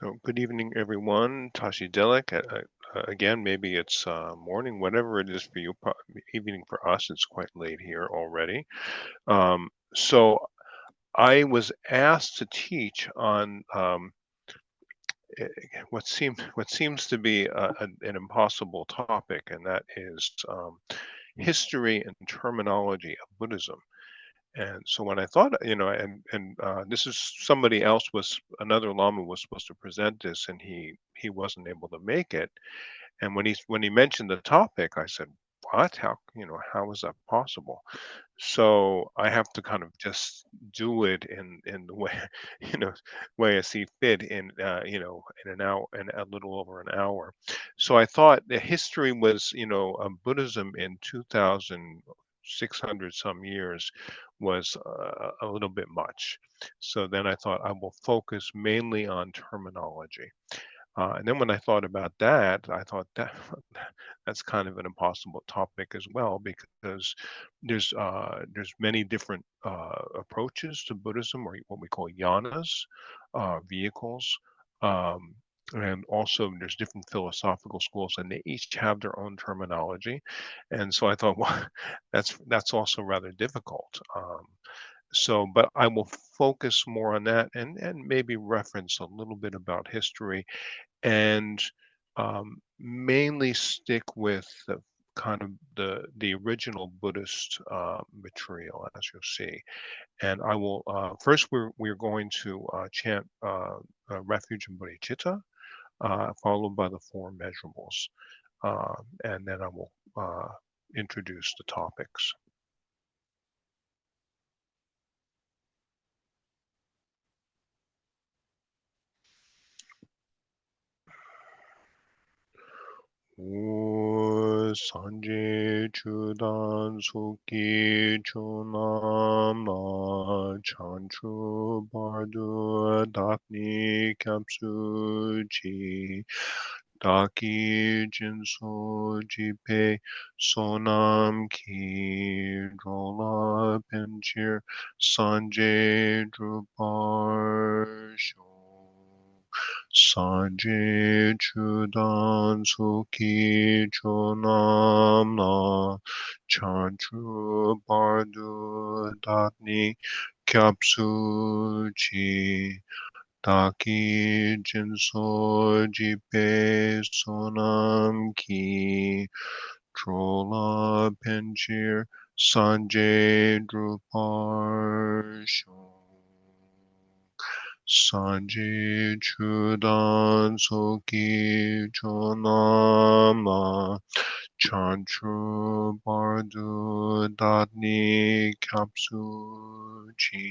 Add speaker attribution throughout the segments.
Speaker 1: So good evening, everyone. Tashi Delek. Again, maybe it's morning, whatever it is for you. Evening for us. It's quite late here already. So I was asked to teach on eh, what seems to be an impossible topic, and that is history and terminology of Buddhism. And so when I thought, this is somebody else was another Lama was supposed to present this, and he wasn't able to make it. And when he mentioned the topic, I said, "What? How is that possible?" So I have to kind of just do it in the way, you know, way I see fit in an hour, in a little over an hour. So I thought the history was, Buddhism in 2,600 some years was a little bit much. So then I thought I will focus mainly on terminology. And then when I thought about that, I thought that that's kind of an impossible topic as well because there's many different approaches to Buddhism, or what we call yanas, vehicles, um, and also there's different philosophical schools, and they each have their own terminology. And so I thought, well, that's also rather difficult. But I will focus more on that and maybe reference a little bit about history and mainly stick with the kind of the original Buddhist material, as you'll see. And I will first we're going to chant Refuge and Bodhicitta, followed by the four measurables, and then I will introduce the topics. 오 산지 주단 속기 조남나 chanchu bardu dakni kapsuji daki jinso jipe sonam ki rola penchir sanje drupar Sanje chudan suki chonamna chanchu bardu dakni kyapsuchi daki jinso jipe sonam ki trola penchir sanje drupar Sanji chudan soki chonama chanchu bardu datni kapsuchi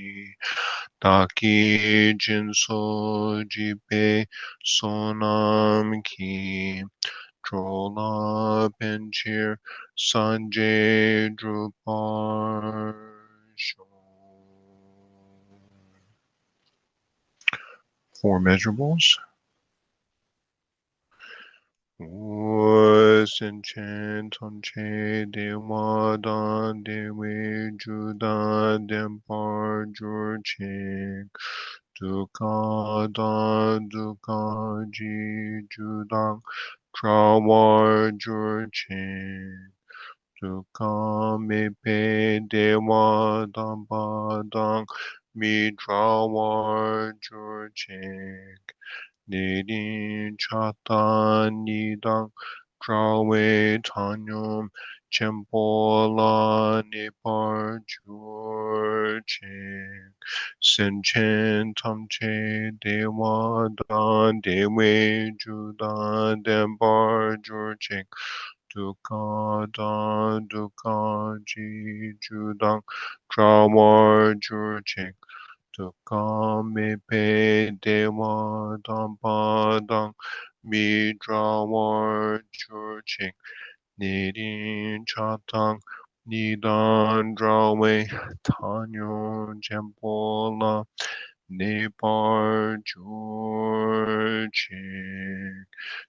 Speaker 1: daki jinso jipe sonam ki trola penchir sanje drupar four measurables. Senchen tonche dewa dan dewe judan dempar jurchen duka dan duka ji judang trawar jurchen duka mepe dewa dan badang mi trawar jurchen Nidin chatan nidang trawe tanyum chempola nipar jurchen senchen tamche dewa dan dewe judan dembar jurchen duka dan duka ji judang trawar jurchen Tukame dewa dampadang midrawar churching nidin chatang nidan drawe tanyo jampola nepar churching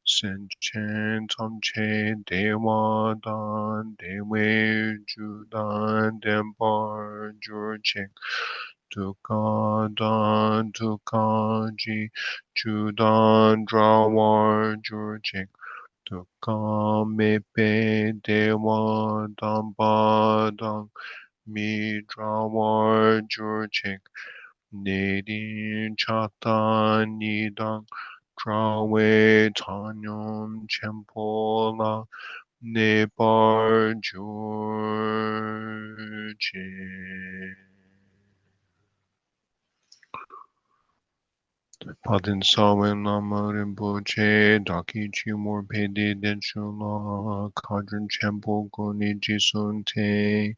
Speaker 1: senchen tamche dewa dan dewe judan dempar churching Dukkhadan dukkhaji Judan drawar jurjik Dukkha mepe dewa dambadang Mi drawar jurjik Nedin chatan nidang Drawe tanyum chempola Nebar jurjik Padin Sawen Lama Rinpoche, Dakichi Morpede Denshula, Kadrin Chempo Goni Jisunte,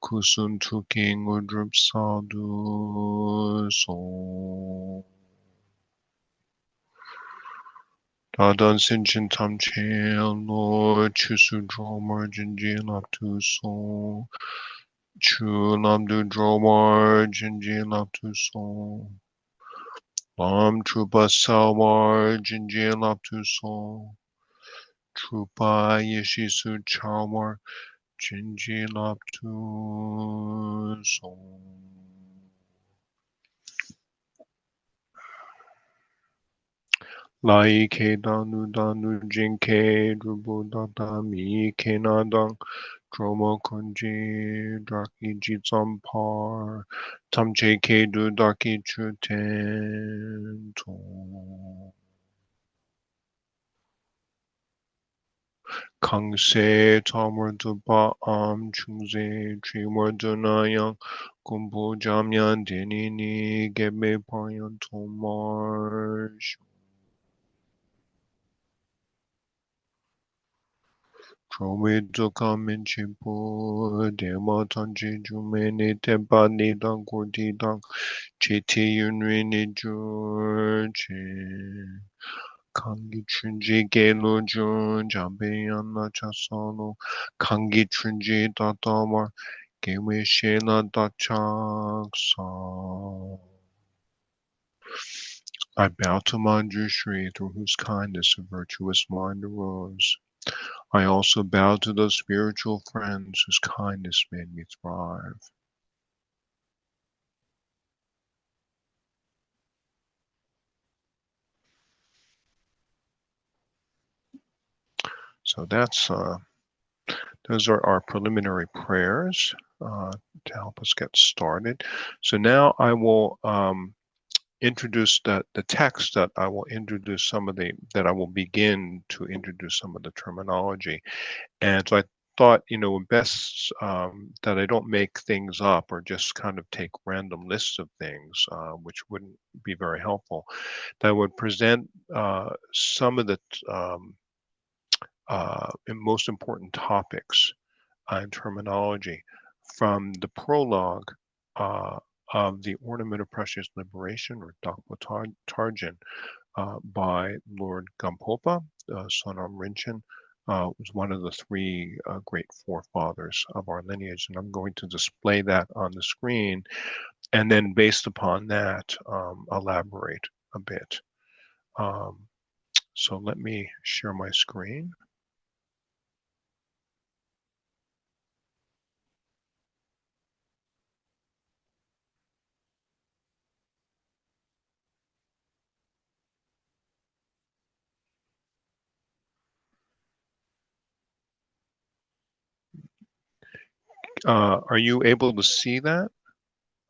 Speaker 1: Kusun Tuking Udrup Sadhu So. Dadan Sinchin Tamche Lord Chusu Dromar Jinji Laptu So. Chu Lamdu Dromar Jinji Laptu So. Lam Trupa Sawar Jinjin Laptu So Trupa Yeshisu Chawar Jinjin Laptu So Lai Ke Danu Danu Jinke Drubu Data Mi Ke Nadang Droma Kunji Draki Jitsampar Tamche Ke Du Daki Chuten To Kangse Tamardupa Am Chungze Trimardunayang Gumbo Jamyan Dinini Gebe Payan Tomar Trome Duka Minchipo Dema Tanji Jumene Tempa Nidang Gordidang Chiti Yunrini Jurche Kangi Chunji Gelo Jun Jambeyan Chasano Kangi Chunji Tatamar Gewe Shela Dachaksa. I bow to Manjushri, through whose kindness a virtuous mind arose. I also bow to those spiritual friends whose kindness made me thrive. So those are our preliminary prayers to help us get started. So now I will introduce the text that I will introduce that I will begin to introduce some of the terminology. And so I thought, best that I don't make things up or just kind of take random lists of things, which wouldn't be very helpful, that I would present some of the most important topics and terminology from the prologue uh, of the Ornament of Precious Liberation, or Dakwa Tarjin, by Lord Gampopa. Sonam Rinchen was one of the three great forefathers of our lineage, and I'm going to display that on the screen, and then based upon that, elaborate a bit. So let me share my screen. Are you able to see that?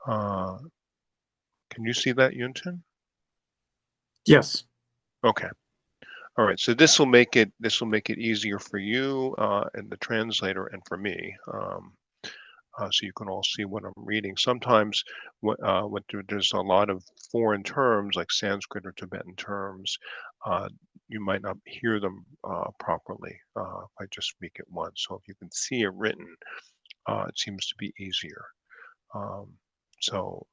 Speaker 1: Uh, can you see that, Yuntin?
Speaker 2: Yes.
Speaker 1: Okay. All right. So this will make it easier for you and the translator, and for me, so you can all see what I'm reading. Sometimes, there's a lot of foreign terms like Sanskrit or Tibetan terms, you might not hear them properly if I just speak at once. So if you can see it written, it seems to be easier. Um, so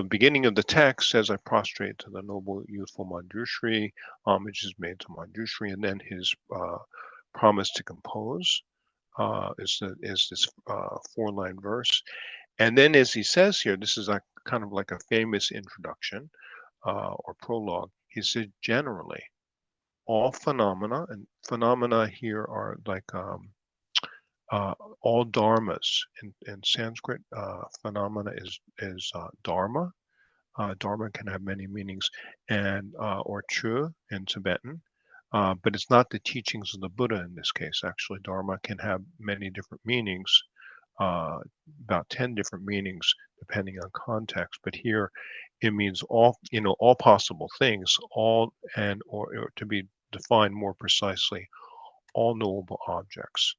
Speaker 1: beginning of the text says, I prostrate to the noble youthful Manjushri, homage is made to Manjushri, and then his promise to compose is this 4-line verse. And then, as he says here, this is kind of like a famous introduction or prologue. He said, generally, all phenomena, and phenomena here are like all dharmas in Sanskrit, phenomena is dharma. Dharma can have many meanings, and or chu in Tibetan, but it's not the teachings of the Buddha in this case. Actually, dharma can have many different meanings, uh, about 10 different meanings depending on context. But here, it means all, all possible things, all, and or to be defined more precisely, all knowable objects.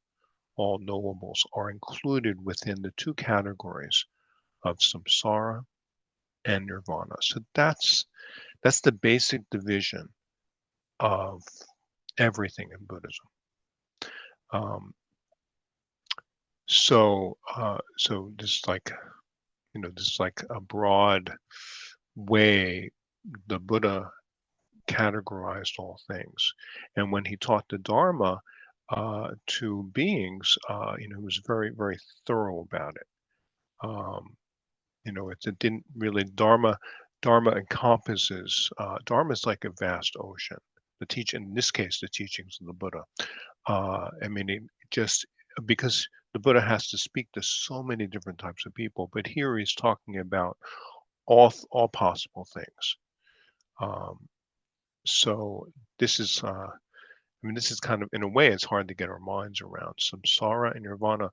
Speaker 1: All knowables are included within the two categories of samsara and nirvana. So that's the basic division of everything in Buddhism. So this is like, this is like a broad way the Buddha categorized all things. And when he taught the Dharma to beings, he was very, very thorough about it. Um, it didn't really Dharma encompasses Dharma is like a vast ocean. In this case, the teachings of the Buddha. I mean, it just because the Buddha has to speak to so many different types of people, but here he's talking about all possible things. Um, so this is, this is kind of, in a way, it's hard to get our minds around. Samsara and nirvana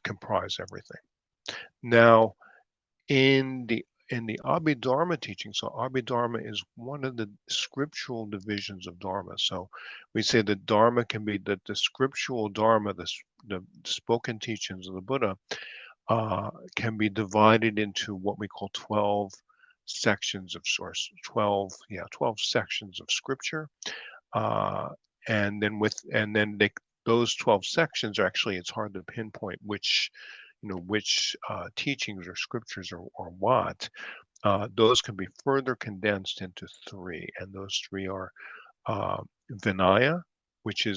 Speaker 1: comprise everything. Now, in the Abhidharma teaching, so Abhidharma is one of the scriptural divisions of Dharma. So we say that Dharma can be that the scriptural Dharma, the spoken teachings of the Buddha, can be divided into what we call 12 sections of source, 12 sections of scripture. Uh, and then those 12 sections are actually, it's hard to pinpoint which teachings or scriptures or what. Those can be further condensed into three, and those three are uh, Vinaya, which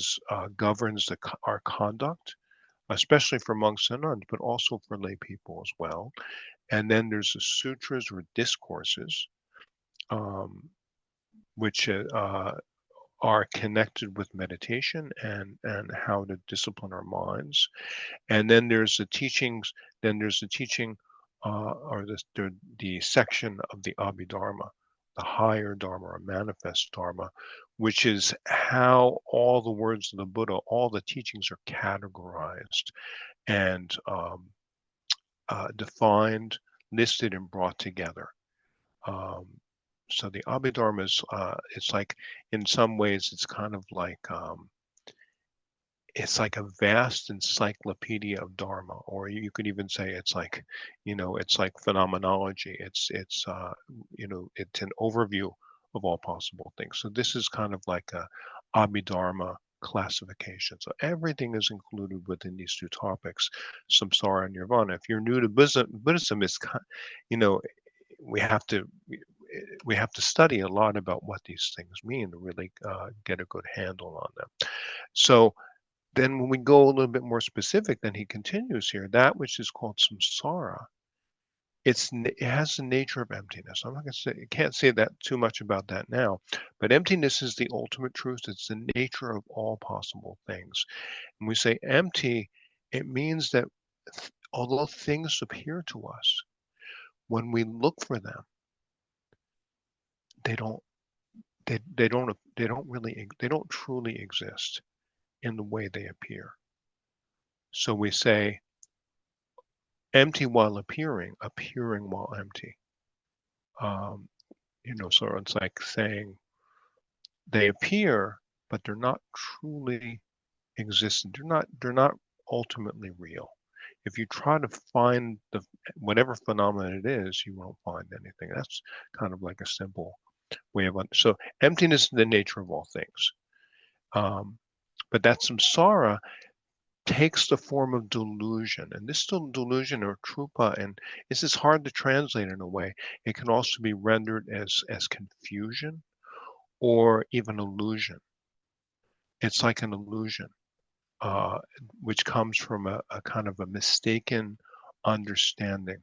Speaker 1: governs our conduct, especially for monks and nuns, but also for lay people as well. And then there's the sutras or discourses, um, which are connected with meditation and how to discipline our minds. And then there's the teachings. Then there's the teaching, or the section of the Abhidharma, the higher Dharma or manifest Dharma, which is how all the words of the Buddha, all the teachings are categorized and defined, listed, and brought together. Um, so the Abhidharma is, it's like, in some ways, it's like a vast encyclopedia of Dharma, or you could even say it's like phenomenology. It's an overview of all possible things. So this is kind of like a Abhidharma classification. So everything is included within these two topics, samsara and nirvana. If you're new to Buddhism is, we have to we have to study a lot about what these things mean to really get a good handle on them. So then when we go a little bit more specific, then he continues here, that which is called samsara, it has the nature of emptiness. I'm not going to say, I can't say that too much about that now, but emptiness is the ultimate truth. It's the nature of all possible things. When we say empty, it means that although things appear to us, when we look for them, they don't, they don't truly exist in the way they appear. So we say, empty while appearing, appearing while empty. Um, so it's like saying they appear, but they're not truly existent. They're not ultimately real. If you try to find whatever phenomenon it is, you won't find anything. That's kind of like a simple way of so emptiness is the nature of all things. But that samsara takes the form of delusion. And this delusion or trupa, and this is hard to translate in a way. It can also be rendered as confusion or even illusion. It's like an illusion, uh, which comes from a kind of a mistaken understanding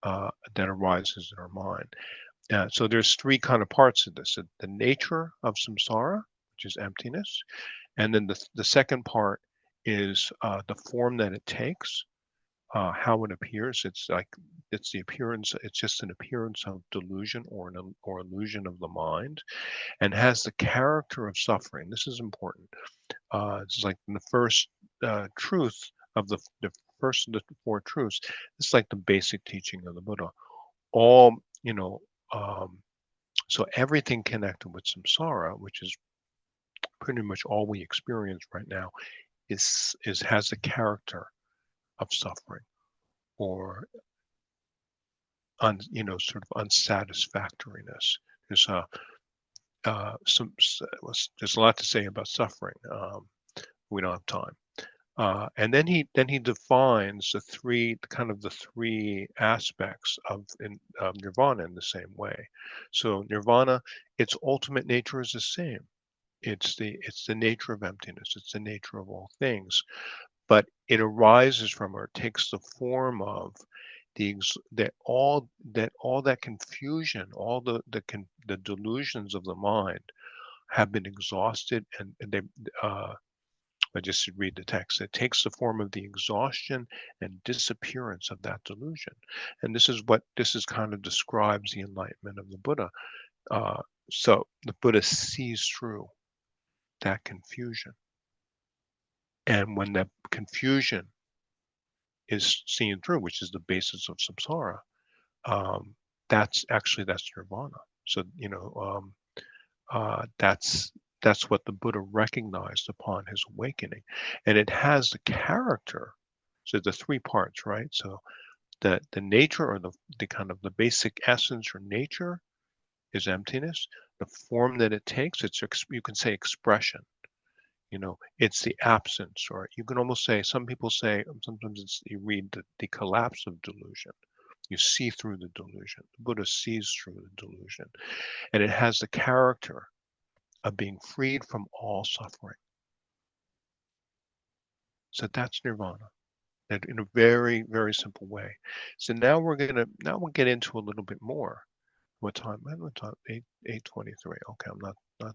Speaker 1: that arises in our mind. So there's three kind of parts of this: the nature of samsara, which is emptiness, and then the second part is the form that it takes, how it appears. It's the appearance. It's just an appearance of delusion or illusion of the mind, and has the character of suffering. This is important. It's like the first truth of the first of the four truths. It's like the basic teaching of the Buddha. All you know. So everything connected with samsara, which is pretty much all we experience right now, is has the character of suffering or sort of unsatisfactoriness. There's there's a lot to say about suffering. We don't have time. And then he defines the three aspects of nirvana in the same way. So nirvana, its ultimate nature is the same. It's the nature of emptiness. It's the nature of all things, but it arises from or takes the form of that all that confusion, all the delusions of the mind have been exhausted, and they I just read the text. It takes the form of the exhaustion and disappearance of that delusion, and this is kind of describes the enlightenment of the Buddha. Uh, so the Buddha sees through that confusion, and when that confusion is seen through, which is the basis of samsara, um, that's nirvana. So that's what the Buddha recognized upon his awakening, and it has the character. So the three parts, right? So the nature or the kind of the basic essence or nature is emptiness. The form that it takes, you can say expression. It's the absence, or you can almost say, some people say, sometimes you read the collapse of delusion. You see through the delusion. The Buddha sees through the delusion. And it has the character of being freed from all suffering. So that's nirvana. That in a very, very simple way. So now we'll get into a little bit more. What time? What time? 8:23. Okay, I'm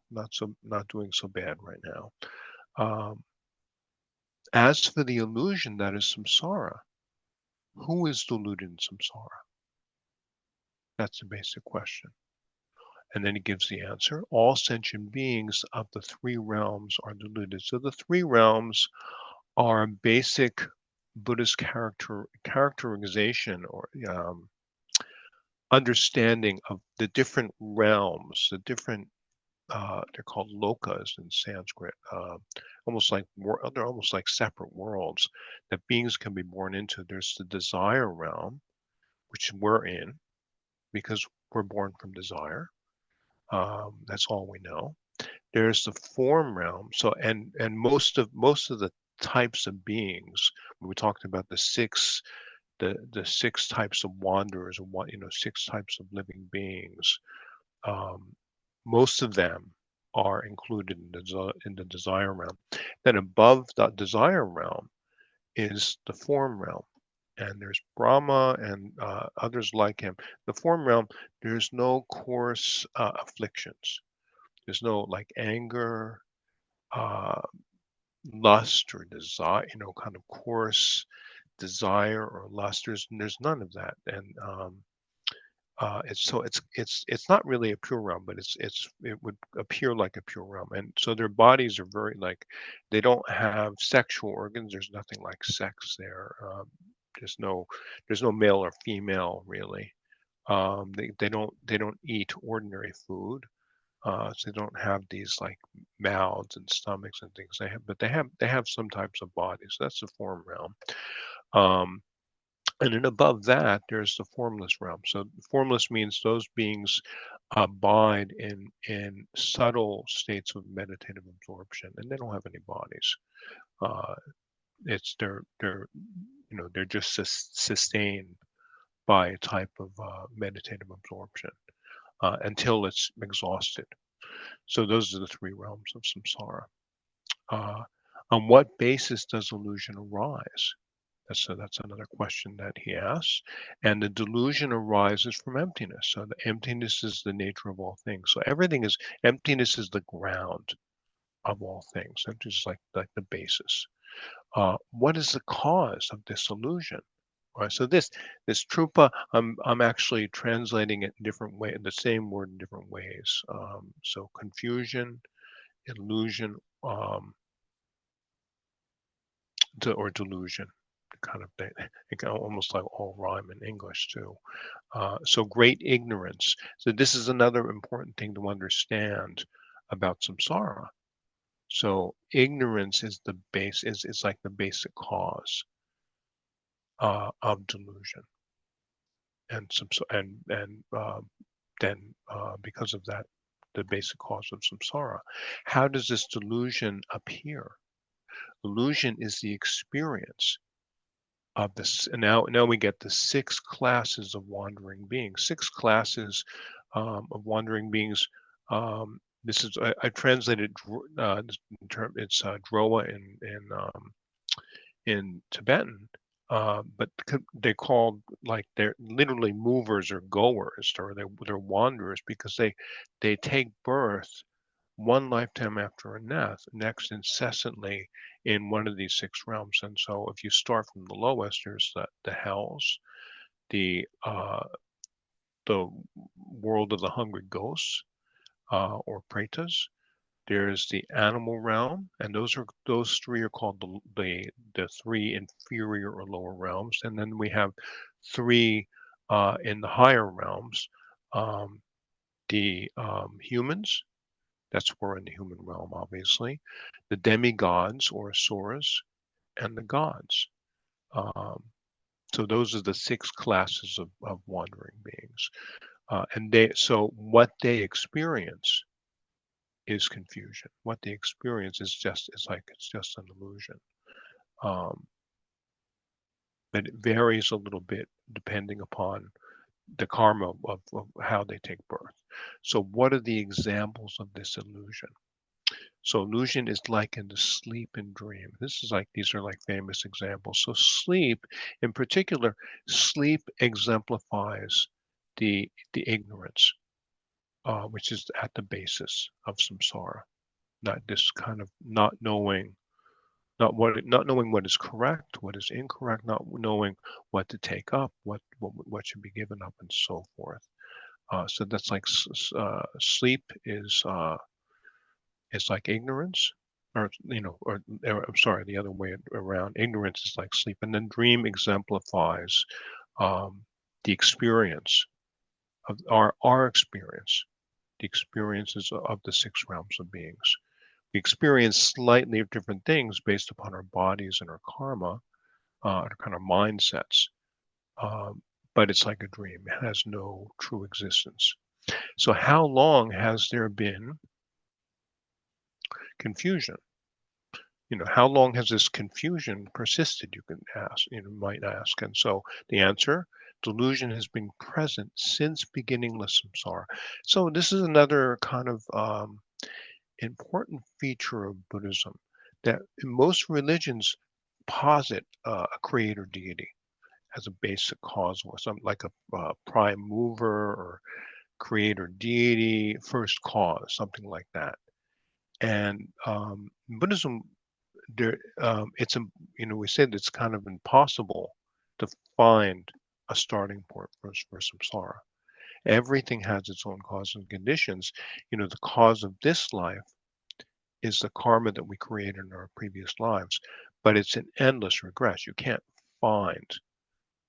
Speaker 1: not doing so bad right now. Um, as for the illusion that is samsara, who is deluded in samsara? That's the basic question. And then he gives the answer. All sentient beings of the three realms are deluded. So the three realms are basic Buddhist characterization or understanding of the different realms, they're called lokas in Sanskrit, they're almost like separate worlds that beings can be born into. There's the desire realm, which we're in because we're born from desire. That's all we know. There's the form realm. So and most of the types of beings, when we talked about the six types of wanderers, or what, six types of living beings, um, most of them are included in the desire realm. Then above that desire realm is the form realm. And there's Brahma and others like him. The form realm, there's no coarse afflictions. There's no like anger, uh, lust, or desire, kind of coarse desire or lust. There's none of that, and it's not really a pure realm, but it would appear like a pure realm. And so their bodies are very like, they don't have sexual organs. There's nothing like sex there. There's no there's no male or female really. They don't eat ordinary food. So they don't have these like mouths and stomachs and things but they have some types of bodies. That's the form realm. Um, and then above that, there's the formless realm. So formless means those beings abide in subtle states of meditative absorption, and they don't have any bodies. Uh, it's they're just sustained by a type of meditative absorption until it's exhausted. So those are the three realms of samsara. Uh, on what basis does illusion arise? That's another question that he asks. And the delusion arises from emptiness. So the emptiness is the nature of all things. So emptiness is the ground of all things. Emptiness is like the basis. What is the cause of this illusion? Right. So this trupa, I'm actually translating it in different way, the same word in different ways. So confusion, illusion, or delusion, kind of thing. It can almost like all rhyme in English too. So great ignorance. So this is another important thing to understand about samsara. So ignorance is the base is like the basic cause of delusion, and some and then because of that, the basic cause of samsara. How does this delusion appear? Illusion is the experience of this. And now we get the six classes of wandering beings. Six classes of wandering beings. This is I translated this term. It's drowa in Tibetan, but they called like they're literally movers or goers, or they're wanderers because they take birth one lifetime after next incessantly in one of these six realms. And so if you start from the lowest, there's the hells, the the world of the hungry ghosts, or pretas. There's the animal realm, and those three are called the three inferior or lower realms. And then we have three in the higher realms, um, the humans. That's we're in the human realm, obviously. The demigods or asuras, and the gods. Um, so those are the six classes of wandering beings. And so what they experience is confusion. What they experience is like it's just an illusion. Um, but it varies a little bit depending upon the karma of how they take birth. So what are the examples of this illusion? So illusion is like in the sleep and dream. These are like famous examples. So sleep, in particular, sleep exemplifies the ignorance, which is at the basis of samsara. Not this kind of not knowing what is correct, what is incorrect, not knowing what to take up, what should be given up, and so forth. So that's like sleep is like ignorance, or I'm sorry, the other way around. Ignorance is like sleep, and then dream exemplifies um, the experience of our experience, the experiences of the six realms of beings. We experience slightly different things based upon our bodies and our karma, our kind of mindsets. Um, but it's like a dream; it has no true existence. So, how long has there been confusion? How long has this confusion persisted? Might ask. And so the answer, delusion has been present since beginningless samsara. So this is another kind of important feature of Buddhism, that in most religions posit a creator deity as a basic cause, or something like a prime mover or creator deity, first cause, something like that. And Buddhism, there we said it's kind of impossible to find a starting point for samsara. Everything has its own cause and conditions. The cause of this life is the karma that we created in our previous lives, but it's an endless regress. You can't find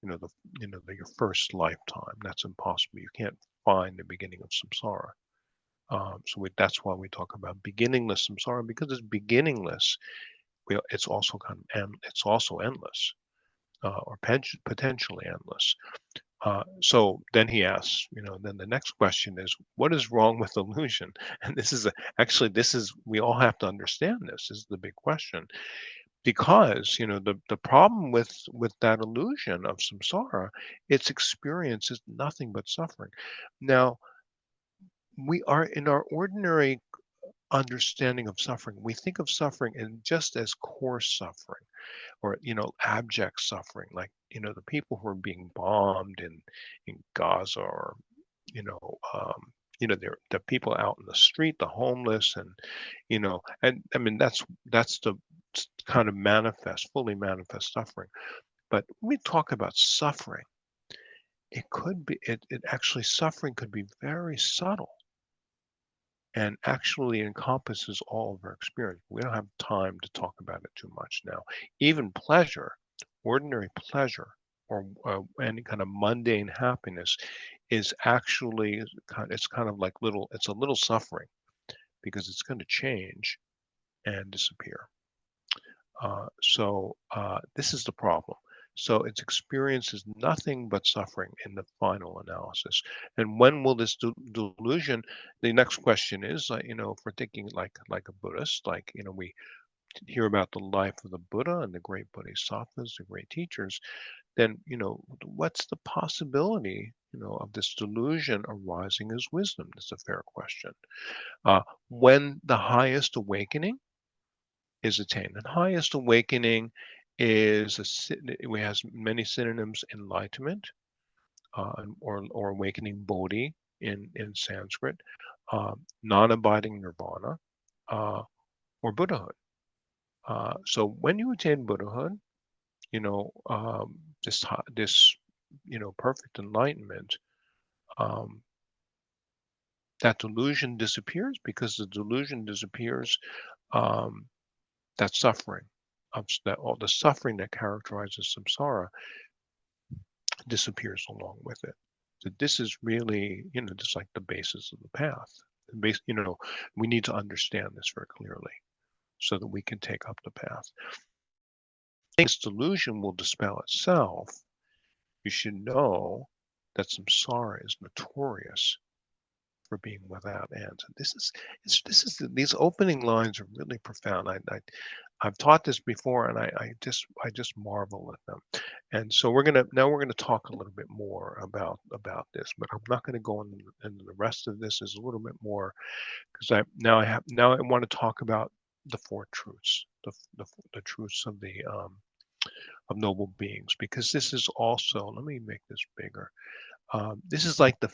Speaker 1: the your first lifetime. That's impossible. You can't find the beginning of samsara. That's why we talk about beginningless samsara, because it's beginningless. It's also it's also endless, or potentially endless. So then he asks, then the next question is, what is wrong with illusion? And this is we all have to understand this. This is the big question, because the problem with that illusion of samsara, its experience is nothing but suffering. Now, we are in our ordinary understanding of suffering, we think of suffering in just as coarse suffering, or abject suffering, like the people who are being bombed in Gaza, or you know they're the people out in the street, the homeless, and and I mean that's kind of manifest, fully manifest suffering. But when we talk about suffering, it could be, it actually, suffering could be very subtle and actually encompasses all of our experience. We don't have time to talk about it too much now. Even pleasure, ordinary pleasure, or any kind of mundane happiness is actually it's kind of like it's a little suffering because it's going to change and disappear. This is the problem. So its experience is nothing but suffering in the final analysis. And when will this delusion? The next question is, if we're thinking like a Buddhist, we hear about the life of the Buddha and the great bodhisattvas, the great teachers, then what's the possibility of this delusion arising as wisdom? That's a fair question. When the highest awakening is attained. And highest awakening is it has many synonyms: enlightenment, or awakening bodhi in Sanskrit, non-abiding nirvana, uh, or Buddhahood. So when you attain Buddhahood, you know um, this perfect enlightenment, um, that delusion disappears. Because the delusion disappears, um, that suffering that all the suffering that characterizes samsara disappears along with it. So this is really, just like the basis of the path. The base, we need to understand this very clearly so that we can take up the path. This delusion will dispel itself. You should know that samsara is notorious for being without end. So these opening lines are really profound. I've taught this before, and I just marvel at them. And so we're gonna talk a little bit more about this, but I'm not going to go into the rest of this. Is a little bit more because I want to talk about the four truths, the truths of noble beings, because this is also, let me make this bigger. This is like the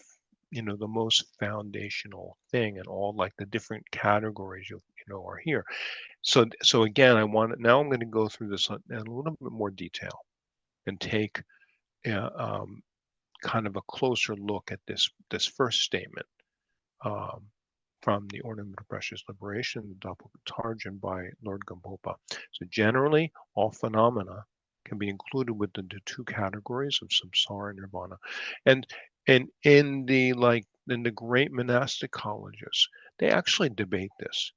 Speaker 1: most foundational thing, and all like the different categories are here. So again, I'm going to go through this in a little bit more detail and take uh, um, kind of a closer look at this first statement, um, from the Ornament of Precious Liberation, the Zopa Tarchin by Lord Gampopa. So generally, all phenomena can be included within the two categories of samsara and nirvana. And in the great monastic colleges, they actually debate this.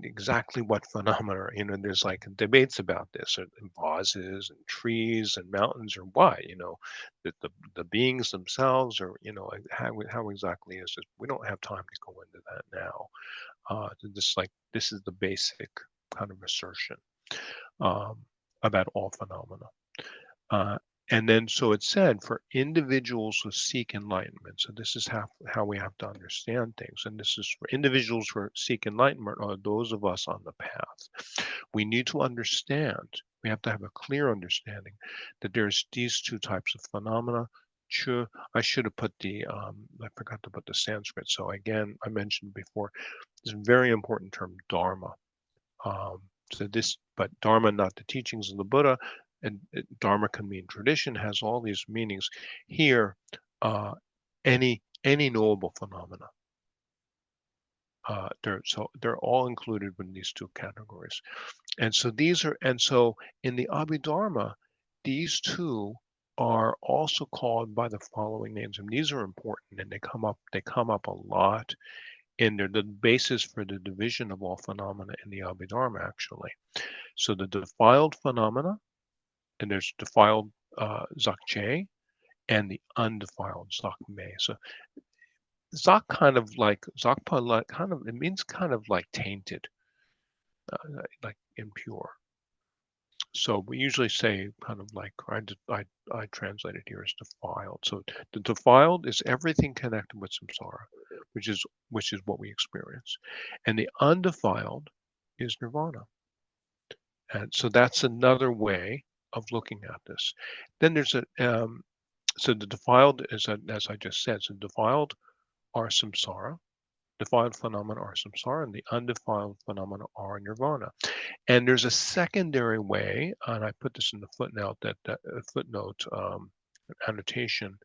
Speaker 1: Exactly what phenomena. There's like debates about this, in vases and trees and mountains, or what. The beings themselves, or like how exactly is it? We don't have time to go into that now. This is the basic kind of assertion, um, about all phenomena. Uh, and then, so it said, for individuals who seek enlightenment. So this is how we have to understand things. And this is for individuals who seek enlightenment, are those of us on the path. We need to understand, we have to have a clear understanding that there's these two types of phenomena. I should have put I forgot to put the Sanskrit. So again, I mentioned before, this very important term, Dharma. Um, but Dharma, not the teachings of the Buddha, and Dharma can mean tradition, has all these meanings. Here, uh, any knowable phenomena. They're all included in these two categories, and so in the Abhidharma, these two are also called by the following names, and these are important, and they come up a lot. And they're the basis for the division of all phenomena in the Abhidharma, actually. So the defiled phenomena, and there's defiled Zakche, and the undefiled Zakme. So Zak kind of like Zakpa, like kind of, it means kind of like tainted, like impure. So we usually say kind of like, I translate it here as defiled. So the defiled is everything connected with samsara, which is what we experience, and the undefiled is nirvana. And so that's another way of looking at this. Then there's so the defiled is, as I just said, so defiled are samsara, defiled phenomena are samsara, and the undefiled phenomena are nirvana. And there's a secondary way, and I put this in the footnote footnote annotation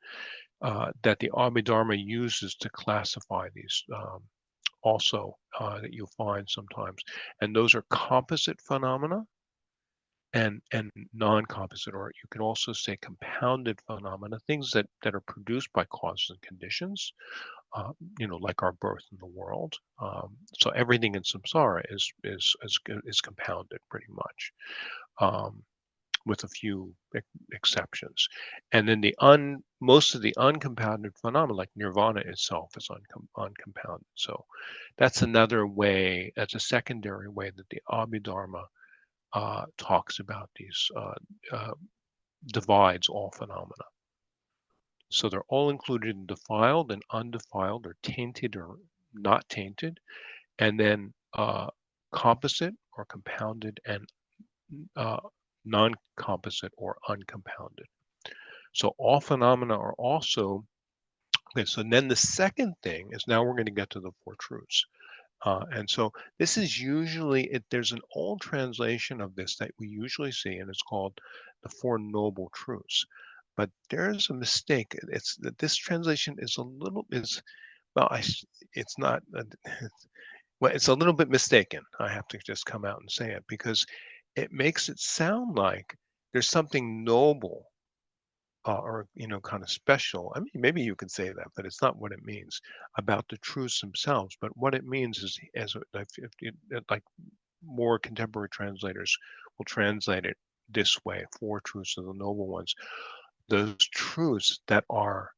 Speaker 1: that the Abhidharma uses to classify these also that you'll find sometimes, and those are composite phenomena and non-composite, or you can also say compounded phenomena, things that are produced by causes and conditions, like our birth in the world. So everything in samsara is compounded pretty much, with a few exceptions. And then most of the uncompounded phenomena, like nirvana itself, is uncompounded. So that's another way. That's a secondary way that the Abhidharma talks about these, divides all phenomena. So they're all included in defiled and undefiled, or tainted or not tainted, and then composite or compounded, and uh, non-composite or uncompounded. So all phenomena are also okay. So then the second thing is, now we're going to get to the Four Truths. And so this is usually, there's an old translation of this that we usually see, and it's called the Four Noble Truths. But there's a mistake. It's that this translation is well, it's not, well, it's a little bit mistaken. I have to just come out and say it, because it makes it sound like there's something noble, or kind of special. I mean, maybe you could say that, but it's not what it means about the truths themselves. But what it means is, like more contemporary translators will translate it this way: four truths are the noble ones. Those truths that are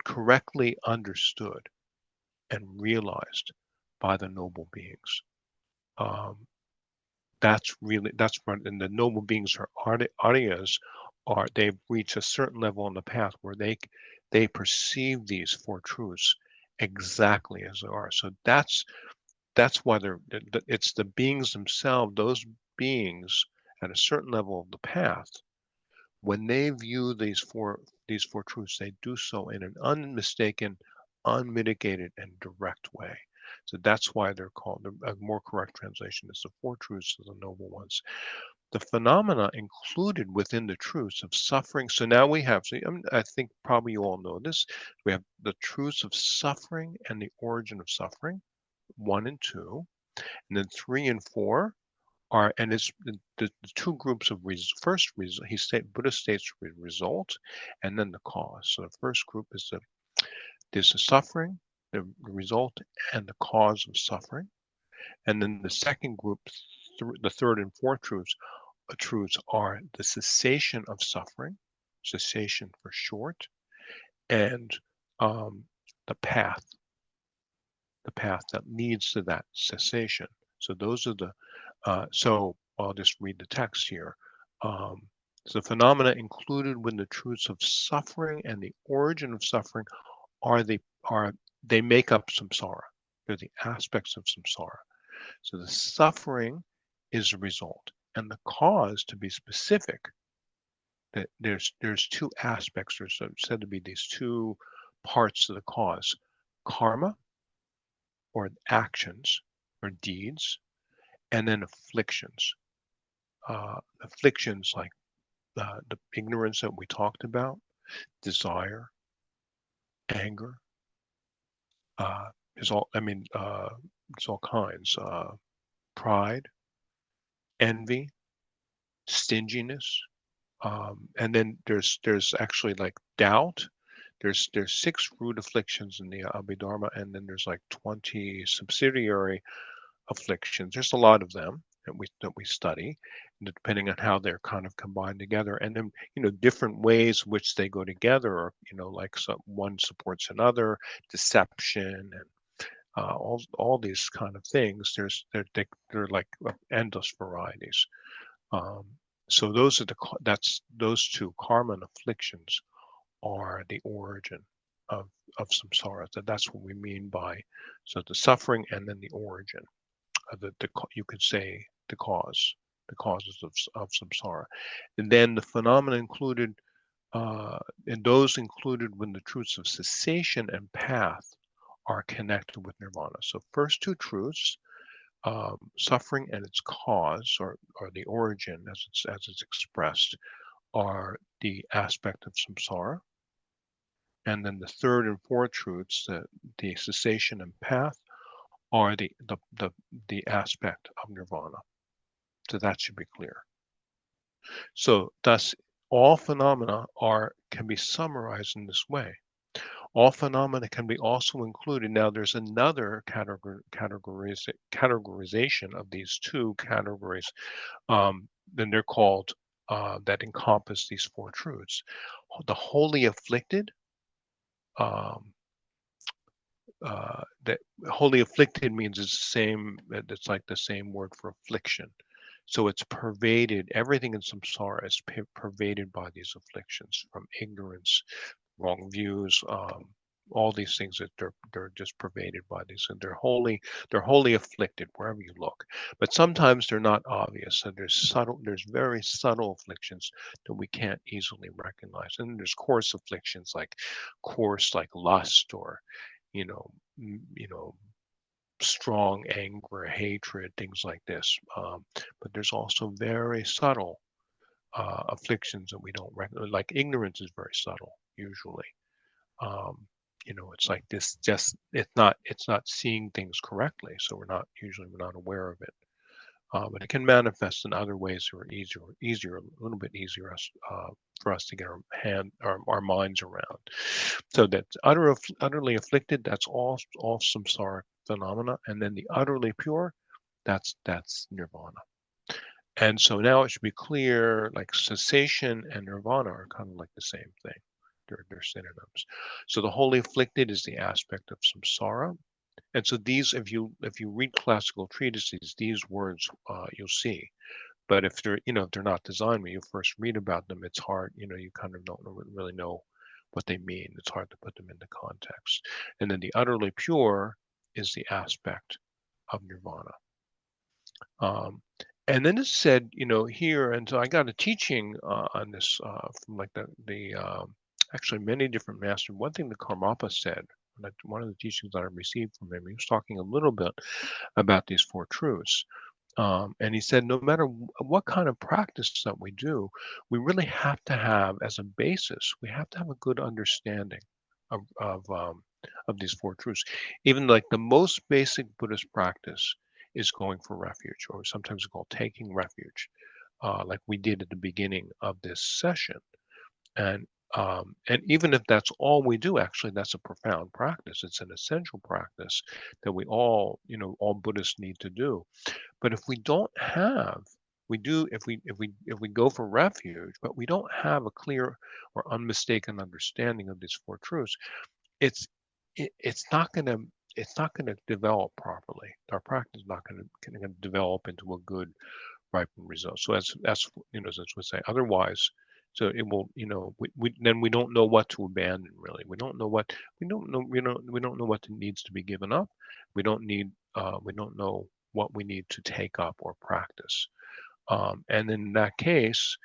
Speaker 1: correctly understood and realized by the noble beings. Um, that's what, and the noble beings are Aryas, they've reached a certain level on the path where they perceive these four truths exactly as they are. So that's why it's the beings themselves, those beings at a certain level of the path. When they view these four truths, they do so in an unmistaken, unmitigated, and direct way. So that's why they're called. A more correct translation is the four truths of the noble ones. The phenomena included within the truths of suffering. So now we have. So I think probably you all know this. We have the truths of suffering and the origin of suffering, 1 and 2, and then 3 and 4 are, and it's the two groups of first result. Buddha states result, and then the cause. So the first group is there's the suffering, the result, and the cause of suffering. And then the second group, the third and fourth truths are the cessation of suffering, cessation for short, and um, the path, that leads to that cessation. So those are so I'll just read the text here. Um, so the phenomena included when the truths of suffering and the origin of suffering are they make up samsara. They're the aspects of samsara. So the suffering is a result, and the cause, to be specific, that there's two aspects. There's said to be these two parts to the cause: karma, or actions or deeds, and then afflictions. Afflictions like the ignorance that we talked about, desire, anger. Is all. I mean, it's all kinds. Pride, envy, stinginess, and then there's actually like doubt. There's 6 root afflictions in the Abhidharma, and then there's like 20 subsidiary afflictions. There's a lot of them that we study, depending on how they're kind of combined together, and then different ways which they go together, or like one supports another, deception, and all these kind of things. They're like endless varieties. Um, so those two, karma and afflictions, are the origin of samsara. That's what we mean by, so the suffering and then the origin. You could say the causes of samsara. And then the phenomena included and those included when the truths of cessation and path are connected with nirvana. So first two truths, suffering and its cause, or the origin as it's expressed, are the aspect of samsara. And then the third and fourth truths, the cessation and path, are the aspect of nirvana. So that should be clear. So thus, all phenomena can be summarized in this way. All phenomena can be also included. Now, there's another categorization of these two categories. Then they're called that encompass these four truths. The wholly afflicted. Um, that wholly afflicted means it's the same. It's like the same word for affliction. So it's pervaded. Everything in samsara is pervaded by these afflictions, from ignorance, wrong views, all these things that they're just pervaded by these, and they're wholly afflicted wherever you look. But sometimes they're not obvious. So there's very subtle afflictions that we can't easily recognize, and then there's coarse afflictions like lust, or you know, you know, strong anger, hatred, things like this. But there's also very subtle afflictions that we don't recognize. Like ignorance is very subtle usually. Um, it's like this. Just it's not seeing things correctly, so we're not aware of it. But it can manifest in other ways that are a little bit easier for us to get our minds around. So that utterly afflicted, that's all samsara phenomena, and then the utterly pure, that's nirvana. And so now it should be clear, like cessation and nirvana are kind of like the same thing. They're synonyms. So the wholly afflicted is the aspect of samsara. And so these, if you read classical treatises, these words you'll see. But if they're not designed when you first read about them, it's hard. You kind of don't really know what they mean. It's hard to put them into context. And then the utterly pure is the aspect of nirvana. Um, and then it said, here, and so I got a teaching on this from like actually many different masters. One thing that Karmapa said, one of the teachings that I received from him, he was talking a little bit about these four truths. And he said, no matter what kind of practice that we do, we really have to have as a basis, we have to have a good understanding of of these four truths. Even like the most basic Buddhist practice is going for refuge, or sometimes called taking refuge, like we did at the beginning of this session. And even if that's all we do, actually, that's a profound practice. It's an essential practice that all Buddhists need to do. But if we don't have, we do, if we go for refuge, but we don't have a clear or unmistaken understanding of these four truths, it's it's not gonna develop properly. Our practice is not gonna develop into a good ripened result. So as we say, otherwise, so it will, we don't know what to abandon really. We don't know what needs to be given up. We don't know what we need to take up or practice. And in that case,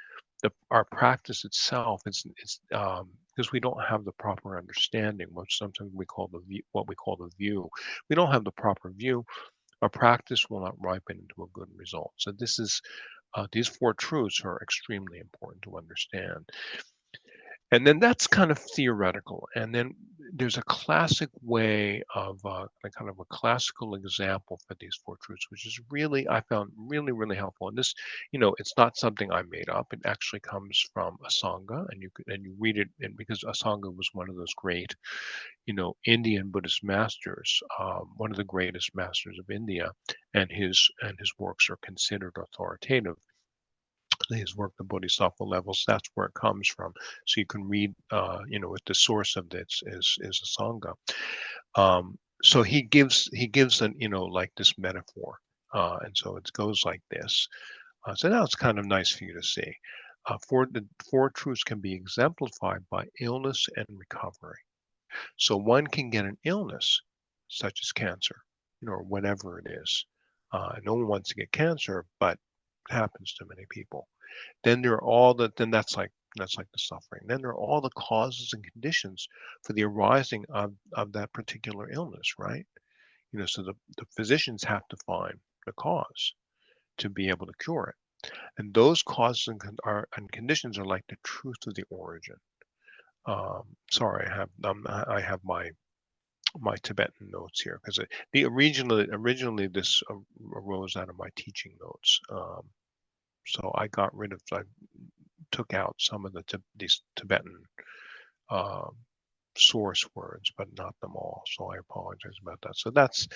Speaker 1: our practice itself is because we don't have the proper understanding, which sometimes what we call the view. We don't have the proper view. Our practice will not ripen into a good result. So these four truths are extremely important to understand. And then that's kind of theoretical. And then there's a classic way of kind of a classical example for these four truths, which is really, I found really, really helpful. And this, it's not something I made up. It actually comes from Asanga, and you read it, and because Asanga was one of those great, Indian Buddhist masters, one of the greatest masters of India, and his works are considered authoritative. His work, the Bodhisattva levels, that's where it comes from. So you can read, what the source of this is a Sangha. So he gives an, like this metaphor, and so it goes like this. So now it's kind of nice for you to see. For the four truths can be exemplified by illness and recovery. So one can get an illness, such as cancer, or whatever it is. No one wants to get cancer, but it happens to many people. Then that's like That's like the suffering. Then there are all the causes and conditions for the arising of that particular illness, right? So the physicians have to find the cause to be able to cure it. And those causes and conditions are like the truth of the origin. Sorry, I have my Tibetan notes here because the originally this arose out of my teaching notes. So I took out some of these Tibetan um, source words, but not them all. So I apologize about that. So that's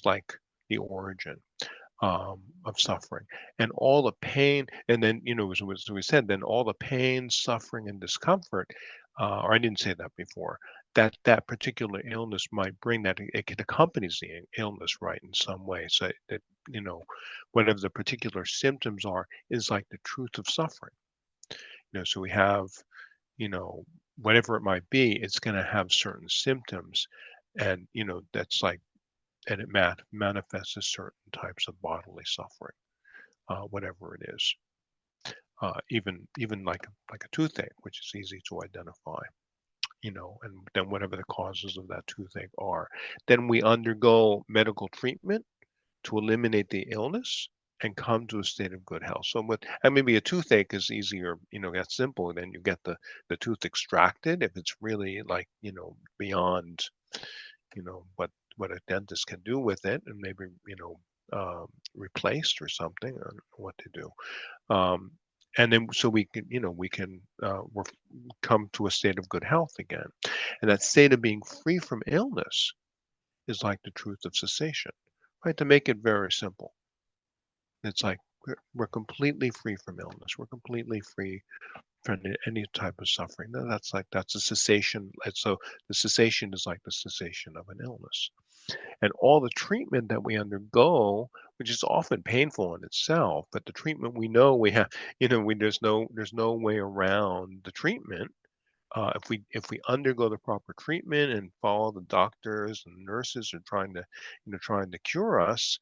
Speaker 1: like the origin of suffering and all the pain. And then, as we said, then all the pain, suffering, and discomfort, or I didn't say that before, that particular illness might bring that, it accompanies the illness, right, in some way. So that, you know, whatever the particular symptoms are, is like the truth of suffering. So we have, you know, whatever it might be, it's going to have certain symptoms. And, that's like, and it manifests as certain types of bodily suffering, whatever it is. Even like a toothache, which is easy to identify, and then whatever the causes of that toothache are. Then we undergo medical treatment to eliminate the illness and come to a state of good health. So and maybe a toothache is easier, that's simple. Then you get the tooth extracted if it's really like, beyond, what a dentist can do with it, and maybe, replaced or something, or what to do. Um, and then so we can come to a state of good health again. And that state of being free from illness is like the truth of cessation, right? To make it very simple, it's like we're completely free from illness. We're completely free from any type of suffering. That's a cessation. And so the cessation is like the cessation of an illness. And all the treatment that we undergo, which is often painful in itself, but the treatment we know we have, there's no way around the treatment. If we undergo the proper treatment and follow the doctors and nurses are trying to cure us,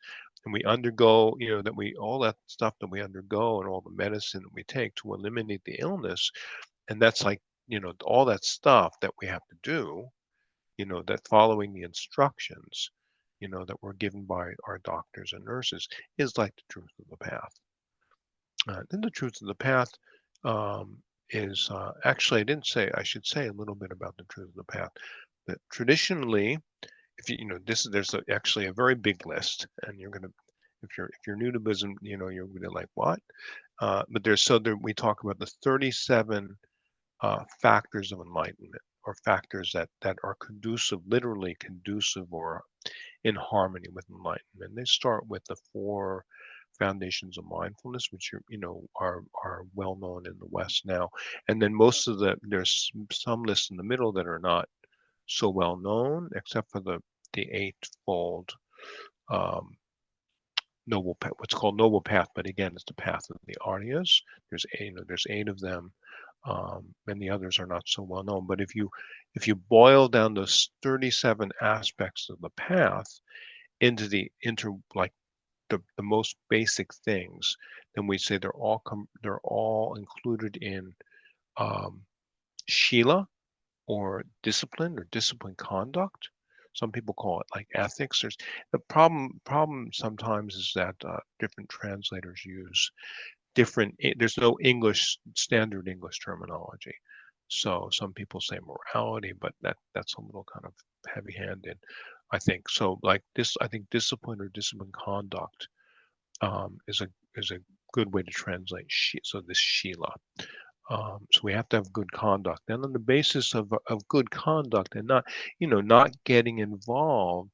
Speaker 1: and we undergo, that we all that stuff that we undergo and all the medicine that we take to eliminate the illness, and that's like, all that stuff that we have to do, that following the instructions, that were given by our doctors and nurses, is like the truth of the path. Then the truth of the path is actually, I should say a little bit about the truth of the path. That traditionally, if there's actually a very big list, and if you're new to Buddhism, you're gonna like what? But we talk about the 37 factors of enlightenment, or factors that are conducive, literally conducive, or in harmony with enlightenment. They start with the four foundations of mindfulness, which are well known in the West now, and then there's some lists in the middle that are not so well known, except for the eightfold um, what's called noble path. But again, it's the path of the Aryas. There's eight of them, and the others are not so well known. But if you boil down those 37 aspects of the path into like the most basic things, then we say they're all included in um, Shila, or discipline conduct. Some people call it like ethics. The problem sometimes is that different translators use there's no standard English terminology. So some people say morality, but that's a little kind of heavy-handed, I think. So like this, I think discipline or discipline conduct is a good way to translate this Shila. So we have to have good conduct. And on the basis of good conduct, and not getting involved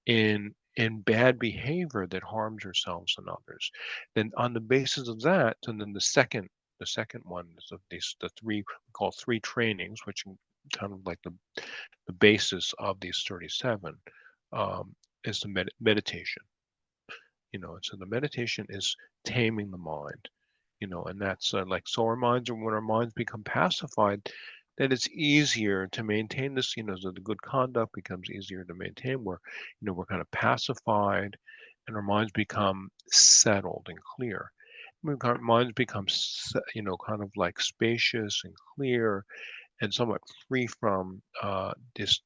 Speaker 1: in bad behavior that harms ourselves and others, then on the basis of that, and then the second one is of the three we call three trainings, which are kind of like the basis of these 37, is the meditation. And so the meditation is taming the mind, and that's like, so when our minds become pacified, then it's easier to maintain this, so the good conduct becomes easier to maintain, where, we're kind of pacified and our minds become settled and clear. minds become, kind of like spacious and clear and somewhat free from this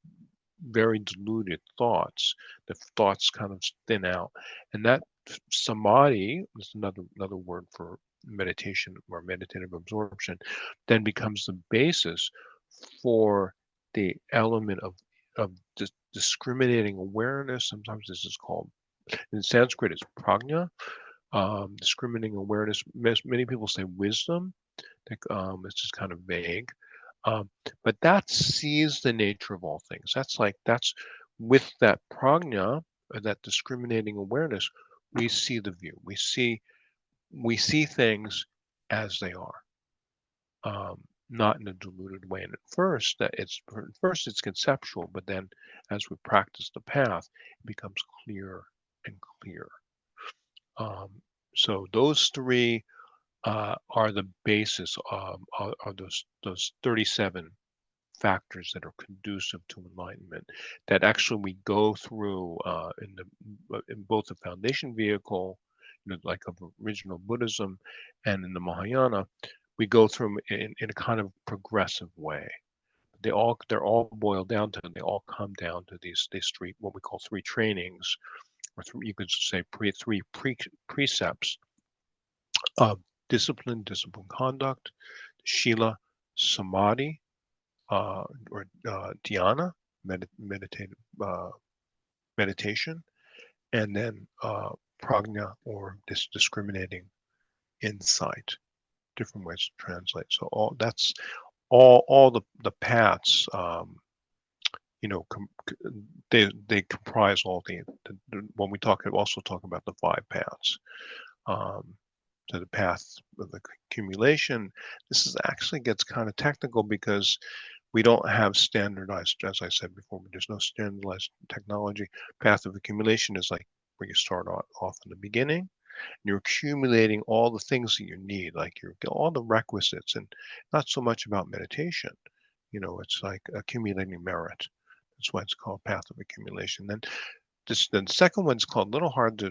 Speaker 1: very diluted thoughts. The thoughts kind of thin out, and that samadhi is another word for meditation or meditative absorption, then becomes the basis for the element of discriminating awareness. Sometimes this is called, in Sanskrit, it's prajna, discriminating awareness. Many people say wisdom. It's just kind of vague. Um, but that sees the nature of all things. That's with that prajna, or that discriminating awareness, we see the view. We see things as they are, not in a diluted way. And at first it's conceptual, but then as we practice the path, it becomes clearer and clearer. Um, so those three are the basis of those 37 factors that are conducive to enlightenment, that actually we go through in both the foundation vehicle, like of original Buddhism, and in the Mahayana, we go through 'em in a kind of progressive way. They're all boiled down to, and they all come down to these three, what we call three trainings, or you could say three precepts of discipline conduct, Shila, Samadhi, or Dhyana, meditative meditation, and then Prajna, or this discriminating insight. Different ways to translate. So all the paths. You know, they comprise all when we also talk about the five paths. Um, to the path of accumulation, this is actually gets kind of technical because we don't have standardized, as I said before, there's no standardized technology. Path of accumulation is like where you start off in the beginning, and you're accumulating all the things that you need, like all the requisites, and not so much about meditation. It's like accumulating merit. That's why it's called path of accumulation. Then the second one's called a little hard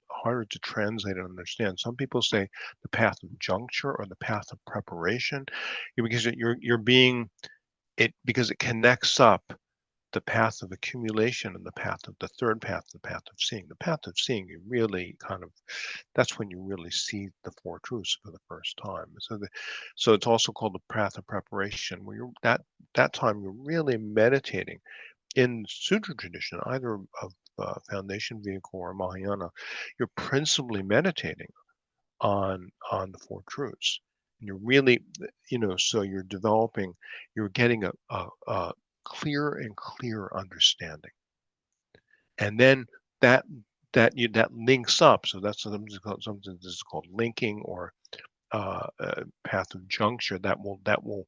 Speaker 1: harder to translate and understand. Some people say the path of juncture or the path of preparation, because you're being it because it connects up the path of accumulation and the path of the third path, the path of seeing. The path of seeing, you really that's when you really see the four truths for the first time. So it's also called the path of preparation, where that time you're really meditating in sutra tradition, either of foundation vehicle or Mahayana. You're principally meditating on the four truths. And you're really, so you're getting a clearer and clearer understanding. And then that that links up. So that's something this is called linking, or path of juncture, that will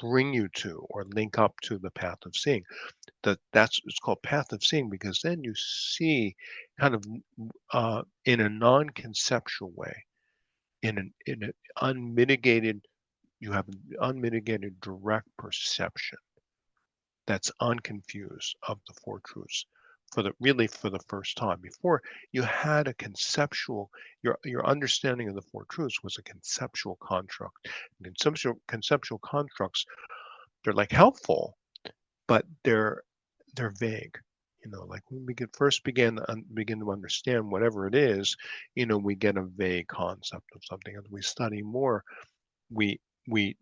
Speaker 1: bring you to, or link up to, the path of seeing. It's called path of seeing because then you see kind of in a non-conceptual way, in an unmitigated you have an unmitigated direct perception that's unconfused of the four truths for the first time. Before, you had a conceptual, your understanding of the four truths was a conceptual construct. And conceptual constructs, they're like helpful, but they're vague. Like when we first begin to understand whatever it is, we get a vague concept of something. As we study more, we we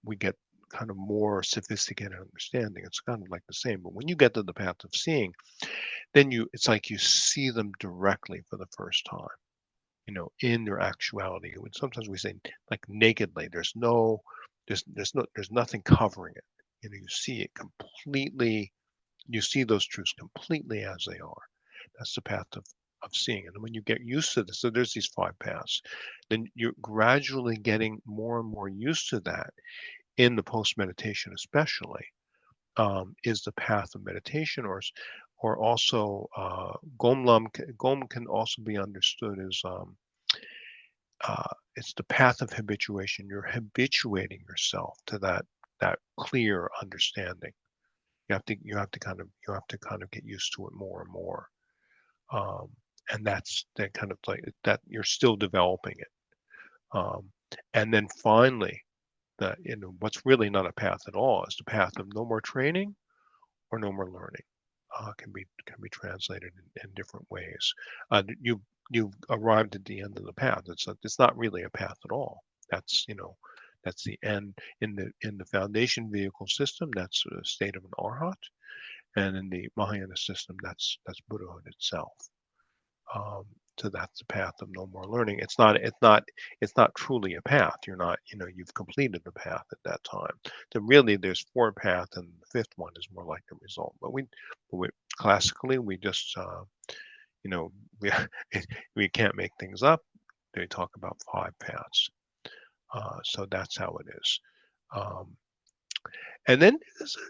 Speaker 1: we get kind of more sophisticated understanding. It's kind of like the same. But when you get to the path of seeing, then it's like you see them directly for the first time, in their actuality. Sometimes we say like nakedly. There's nothing covering it. You see it completely. You see those truths completely as they are. That's the path of seeing. And when you get used to this, so there's these five paths, then you're gradually getting more and more used to that. In the post meditation, especially, is the path of meditation, or also Gom can also be understood as it's the path of habituation. You're habituating yourself to that clear understanding. You have to kind of get used to it more and more. Um, and that's that kind of like that you're still developing it. Um, and then finally, what's really not a path at all is the path of no more training or no more learning. Can be translated in different ways. You've arrived at the end of the path. It's not really a path at all. That's that's the end in the foundation vehicle system. That's a state of an arhat, and in the Mahayana system, that's Buddhahood itself. Um, so that's the path of no more learning. It's not truly a path. You're not, you've completed the path at that time. So really there's four paths and the fifth one is more like the result. But we classically we just you know we we can't make things up. They talk about five paths. So that's how it is. Um, and then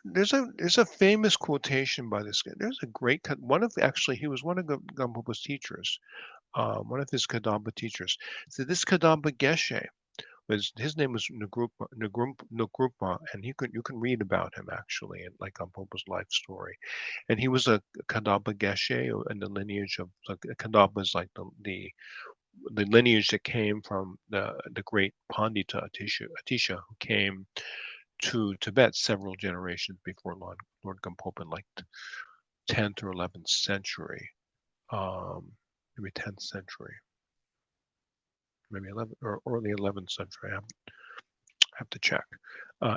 Speaker 1: there's a famous quotation by this guy. There's a great one of actually he was one of Gampopa's teachers, one of his Kadamba teachers. So this Kadamba Geshe was his name was Ngrupa, and you can read about him actually in like on Popa's life story. And he was a Kadamba Geshe in the lineage of like Kadamba is like the lineage that came from the great Pandita Atisha who came to Tibet several generations before Lord Gampopa in like 10th or 11th century, maybe 10th century, maybe 11th or early 11th century. I have to check.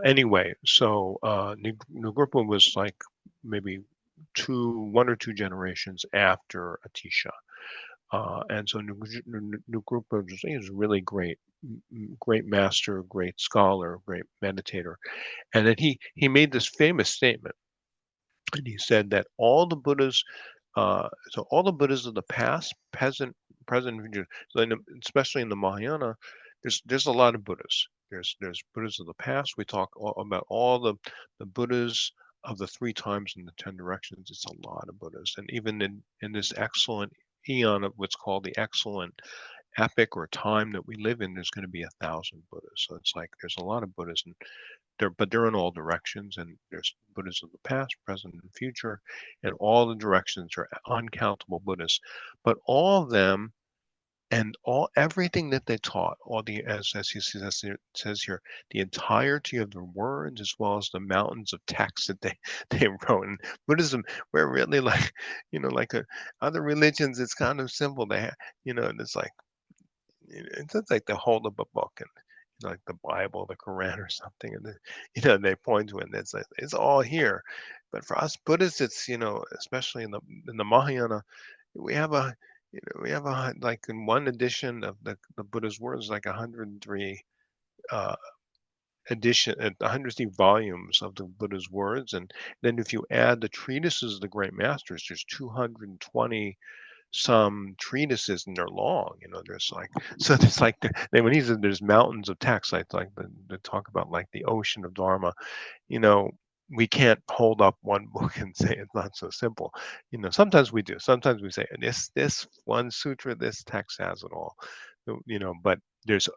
Speaker 1: Anyway, so Nugurpa was like maybe one or two generations after Atisha. And so Nugurpa is really great, great master, great scholar, great meditator. And then he made this famous statement, and he said that all the Buddhas of the past, present, and future, so especially in the Mahayana, there's a lot of Buddhas. There's Buddhas of the past. We talk about all the Buddhas of the three times in the 10 directions. It's a lot of Buddhas, and even in this excellent eon of what's called the excellent epoch or time that we live in, there's going to be 1,000 Buddhas. So it's like there's a lot of Buddhas, and they're in all directions, and there's Buddhas of the past, present, and future, and all the directions are uncountable Buddhas. But all of them and everything that they taught, all the as he says here, the entirety of their words as well as the mountains of text that they wrote. And Buddhism, we're really like, like other religions, it's kind of simple. And it's like it's like they hold up a book and like the Bible, the Quran, or something, and they point to it, and it's like it's all here. But for us Buddhists, it's especially in the Mahayana, we have a like in one edition of the Buddha's words, like 103 uh, edition, 103 volumes of the Buddha's words, and then if you add the treatises of the great masters, there's 220 some treatises and they're long. There's like so there's like when he said there's mountains of text, I like the talk about like the ocean of Dharma. you know we can't hold up one book and say it's not so simple. Sometimes we do. Sometimes we say this one sutra, this text has it all. But there's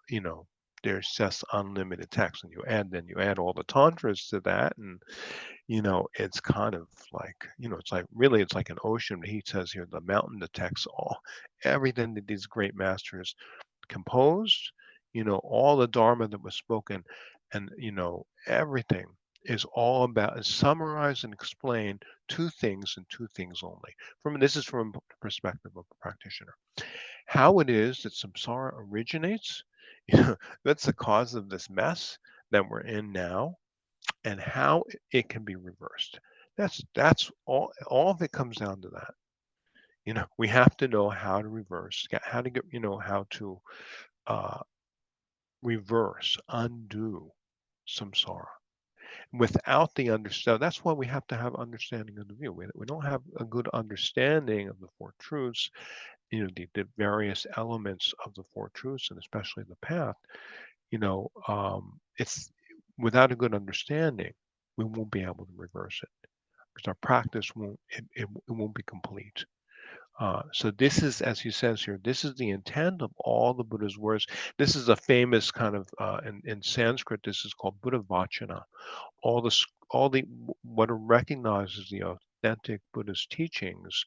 Speaker 1: just unlimited text, and you add all the tantras to that, and it's kind of like, it's like really, it's like an ocean. He says here, the mountain detects everything that these great masters composed, all the Dharma that was spoken, and, everything is summarized and explained two things and two things only. This is from the perspective of a practitioner. How it is that samsara originates, that's the cause of this mess that we're in now, and how it can be reversed. That's all of it comes down to that. We have to know how to reverse, how to get, how to uh, reverse, undo samsara. Without the understand, that's why we have to have understanding of the view. We don't have a good understanding of the Four Truths, the various elements of the Four Truths, and especially the path. It's without a good understanding, we won't be able to reverse it because our practice won't be complete. So this is, as he says here, this is the intent of all the Buddha's words. This is a famous kind of in Sanskrit. This is called Buddha Vachana. All the what are recognized as the authentic Buddhist teachings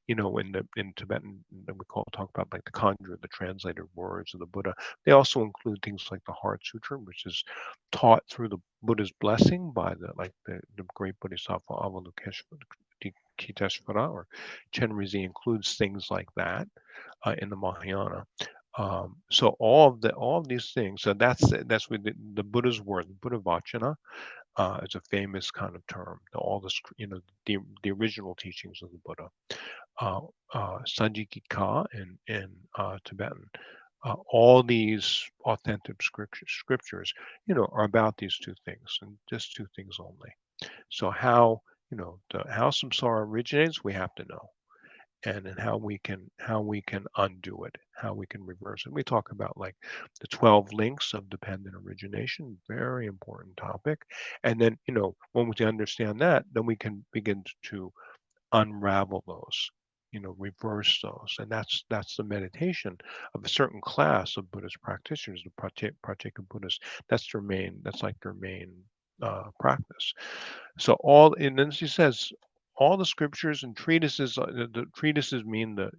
Speaker 1: in Tibetan, we talk about like the kanji, the translated words of the Buddha. They also include things like the Heart Sutra, which is taught through the Buddha's blessing by the great Bodhisattva Avalokiteshvara, or Chenrezig includes things like that in the Mahayana. So all of these things. So that's with the Buddha's word, the Buddha Vachana. Is a famous kind of term. All the the original teachings of the Buddha, uh, Sanjika in Tibetan. All these authentic scriptures, are about these two things and just two things only. So how samsara originates, we have to know, and how we can undo it, how we can reverse it. We talk about like the 12 links of dependent origination, very important topic. And then, when we understand that, then we can begin to unravel those, reverse those. And that's the meditation of a certain class of Buddhist practitioners, the Pratyeka Buddhists. That's like their main practice. So and then she says all the scriptures and treatises. The treatises mean the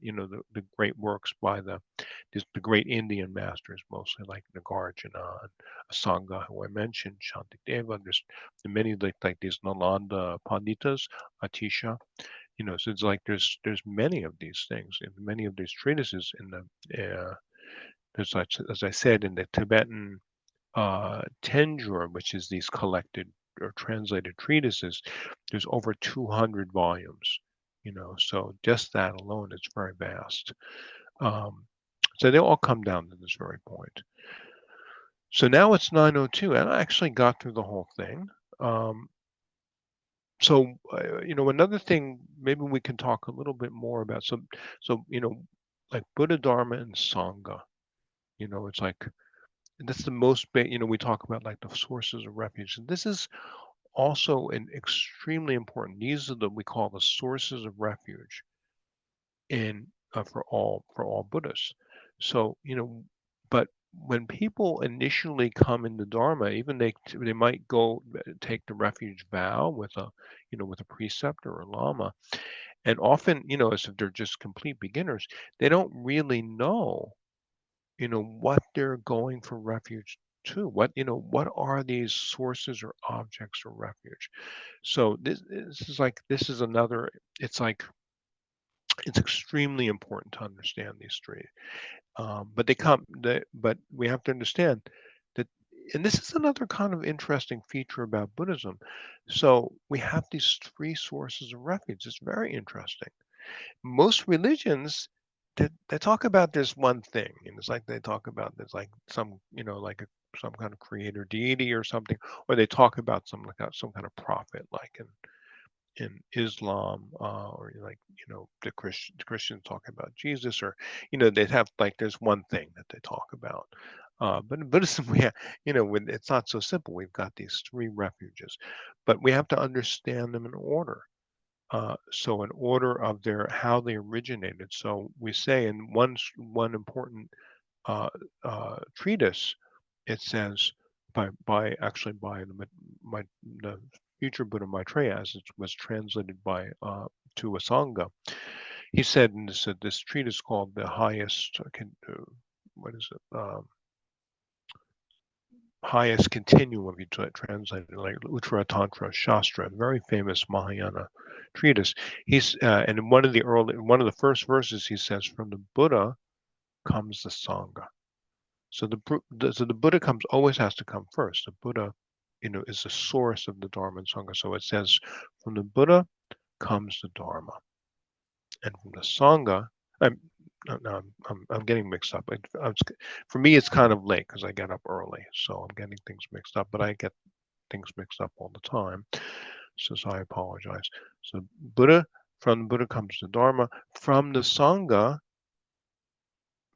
Speaker 1: great works by the great Indian masters, mostly like Nagarjuna and Asanga, who I mentioned, Shantideva. There's many like these Nalanda Panditas, Atisha. So it's like there's many of these things, and many of these treatises in there's like, as I said, in the Tibetan Tenjur, which is these collected or translated treatises, there's over 200 volumes. So just that alone is very vast. Um, so they all come down to this very point. So now it's 9:02, and I actually got through the whole thing. Um, so another thing maybe we can talk a little bit more about. So like Buddha, Dharma, and Sangha. It's like that's the most. We talk about like the sources of refuge. And this is also an extremely important. These are we call the sources of refuge in for all Buddhists. So but when people initially come into Dharma, even they might go take the refuge vow with a preceptor or lama, and often as if they're just complete beginners, they don't really know what they're going for refuge to. What are these sources or objects of refuge? So this is another. It's like it's extremely important to understand these three. But we have to understand that, and this is another kind of interesting feature about Buddhism. So we have these three sources of refuge. It's very interesting. Most religions they talk about this one thing, and it's like they talk about there's like some like some kind of creator deity or something, or they talk about some kind of prophet, like in Islam, or like the Christians talk about Jesus, or they have like there's one thing that they talk about. But in Buddhism, we have, it's not so simple. We've got these three refuges, but we have to understand them in order. So in order of how they originated. So we say in one important uh, treatise, it says by the future Buddha Maitreya, as it was translated by to Asanga. He said in this treatise called the highest what is it highest continuum, if you translate it, like Uttara Tantra Shastra, a very famous Mahayana treatise. And in one of the first verses, he says, "From the Buddha comes the Sangha." So the Buddha always has to come first. The Buddha, is the source of the Dharma and Sangha. So it says, "From the Buddha comes the Dharma, and from the Sangha." I'm no, I'm getting mixed up. For me, it's kind of late because I get up early, so I'm getting things mixed up. But I get things mixed up all the time, so I apologize. So from the Buddha comes the Dharma. From the Sangha,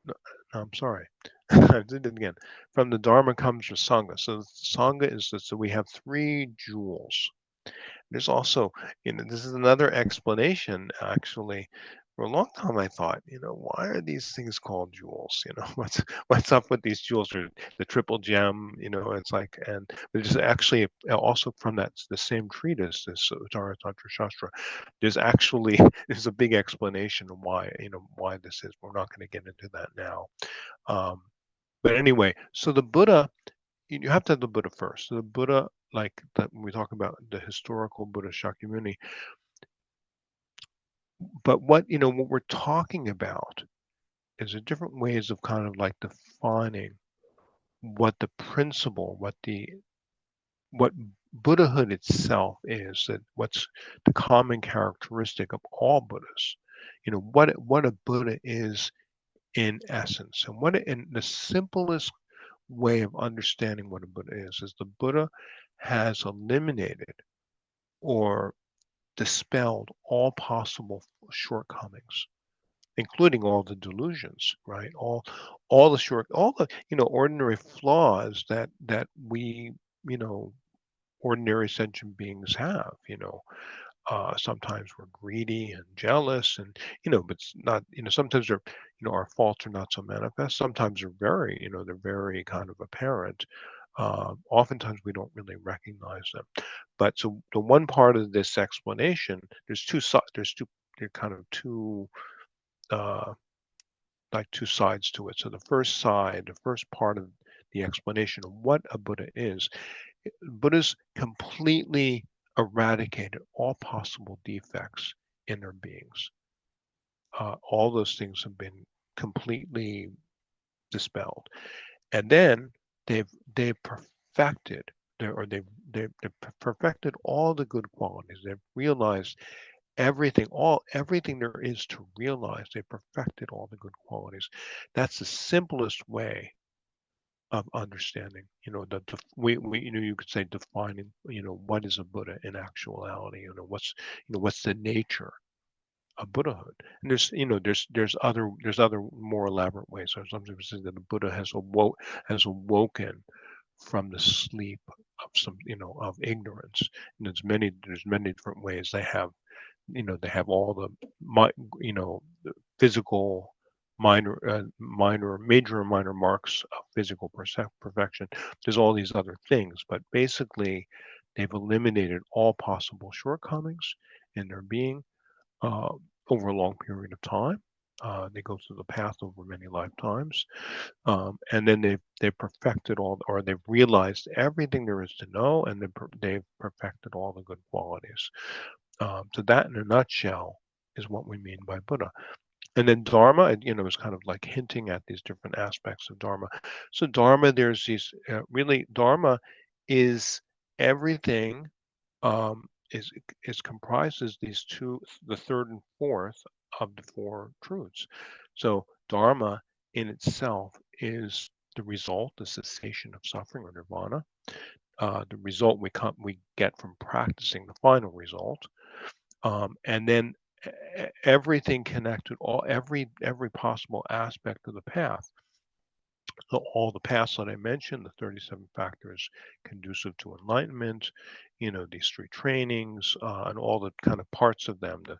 Speaker 1: no, I'm sorry. I did it again. From the Dharma comes the Sangha. So the Sangha so we have three jewels. There's also, this is another explanation actually for a long time I thought, why are these things called jewels? What's up with these jewels or the triple gem? It's like, and there's actually also from the same treatise, this Uttara Tantra Shastra, there's actually there's a big explanation of why this is. We're not going to get into that now. Um, but anyway, so the Buddha, you have to have the Buddha first. So the Buddha, like that, when we talk about the historical Buddha Shakyamuni, but what we're talking about is the different ways of kind of like defining what the principle, what Buddhahood itself is, that what's the common characteristic of all Buddhas. What a Buddha is in essence, and in the simplest way of understanding what a Buddha is the Buddha has eliminated or dispelled all possible shortcomings, including all the delusions, right? All the ordinary flaws that we, you know, ordinary sentient beings have. Sometimes we're greedy and jealous, and but it's not. Sometimes they're, our faults are not so manifest. Sometimes they're very kind of apparent. Oftentimes we don't really recognize them. But so the one part of this explanation, there's two sides. There are kind of uh, two sides to it. So the first part of the explanation of what a Buddha is, Buddha's completely eradicated all possible defects in their beings. All those things have been completely dispelled, and then they've perfected, or they've perfected all the good qualities. They've realized everything there is to realize. They perfected all the good qualities. That's the simplest way of understanding. We you could say defining. What is a Buddha in actuality. What's the nature of Buddhahood. And there's other more elaborate ways. So some people say that the Buddha has awoken from the sleep of of ignorance. And there's many different ways. They have all the the physical major and minor marks of physical perfection. There's all these other things, but basically they've eliminated all possible shortcomings in their being, uh, over a long period of time. They go through the path over many lifetimes, and then they've perfected or they've realized everything there is to know, and they've perfected all the good qualities. So that, in a nutshell, is what we mean by Buddha. And then Dharma, is kind of like hinting at these different aspects of Dharma. So Dharma, there's these really Dharma is everything, is comprises these two, the third and fourth of the four truths. So Dharma in itself is the result, the cessation of suffering, or nirvana. The result we get from practicing, the final result, and then everything connected, every possible aspect of the path. So all the paths that I mentioned, the 37 factors conducive to enlightenment, these three trainings, and all the kind of parts of them, the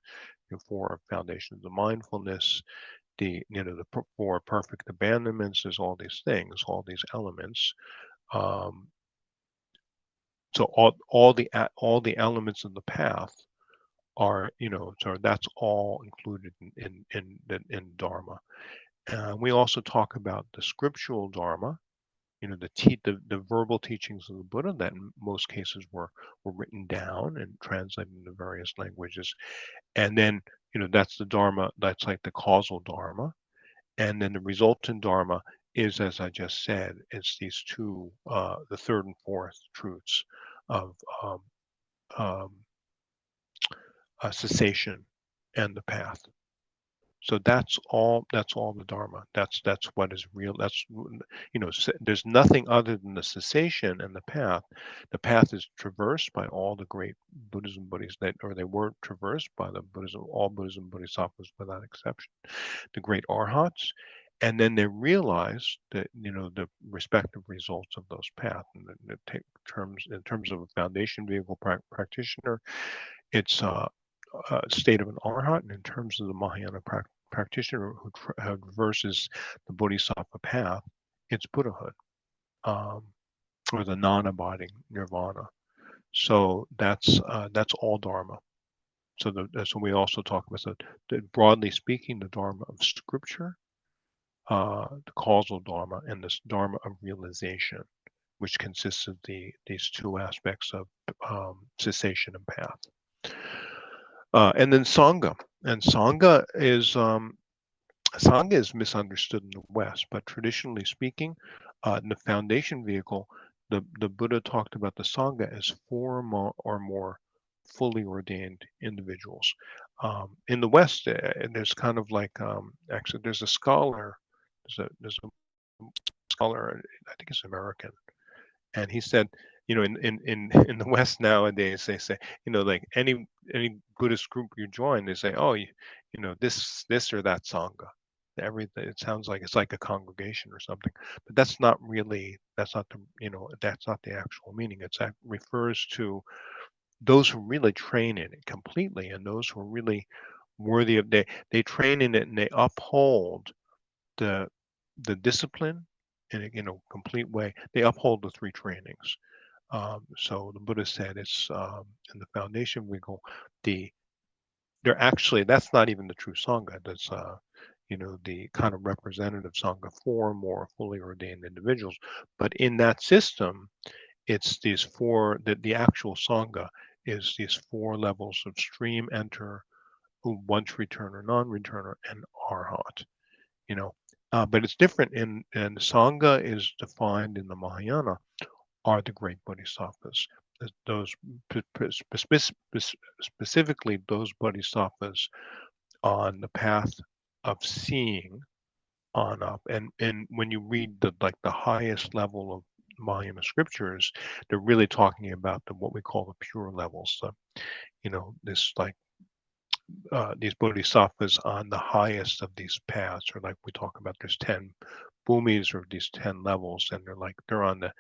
Speaker 1: four foundations of mindfulness, the four perfect abandonments. There's all these things, all these elements. Um, so all the elements of the path are, so that's all included in Dharma. We also talk about the scriptural Dharma, the verbal teachings of the Buddha that in most cases were written down and translated into various languages. And then, that's the Dharma, that's like the causal Dharma. And then the resultant Dharma is, as I just said, it's these two, the third and fourth truths of um, cessation and the path. So that's all the Dharma. That's what is real. There's nothing other than the cessation and the path. The path is traversed by all the great Buddhism Buddhists or they were traversed by all Buddhism Bodhisattvas without exception, the great Arhats. And then they realize that, the respective results of those paths. And in terms of a foundation vehicle practitioner, it's state of an arhat, and in terms of the Mahayana practitioner who versus the Bodhisattva path, it's Buddhahood, um, or the non-abiding nirvana. So that's all Dharma. So we also talk about broadly speaking, the Dharma of Scripture, the causal Dharma, and this Dharma of realization, which consists of these two aspects of cessation and path. And then Sangha, and Sangha is misunderstood in the West, but traditionally speaking, in the foundation vehicle, the Buddha talked about the Sangha as four or more fully ordained individuals. In the West, there's kind of like actually there's a scholar, there's a scholar, I think it's American, and he said, in the West nowadays, they say, like any Buddhist group you join, they say, oh, this or that sangha. Everything, it sounds like it's like a congregation or something, but that's not the actual meaning. That refers to those who really train in it completely, and those who are really worthy of they train in it and they uphold the discipline in a complete way. They uphold the three trainings. So the Buddha said it's in the foundation we go. They're actually, that's not even the true sangha. That's the kind of representative sangha for more fully ordained individuals. But in that system, it's these four. The actual sangha is these four levels of stream, enter, once returner, non-returner, and arhat. You know, but it's different and Sangha is defined in the Mahayana are the great bodhisattvas. Those specifically those bodhisattvas on the path of seeing on up, and when you read the highest level of Mahayana scriptures, they're really talking about what we call the pure levels. This these bodhisattvas on the highest of these paths, or like we talk about, there's 10 bhumis or these 10 levels, and they're on the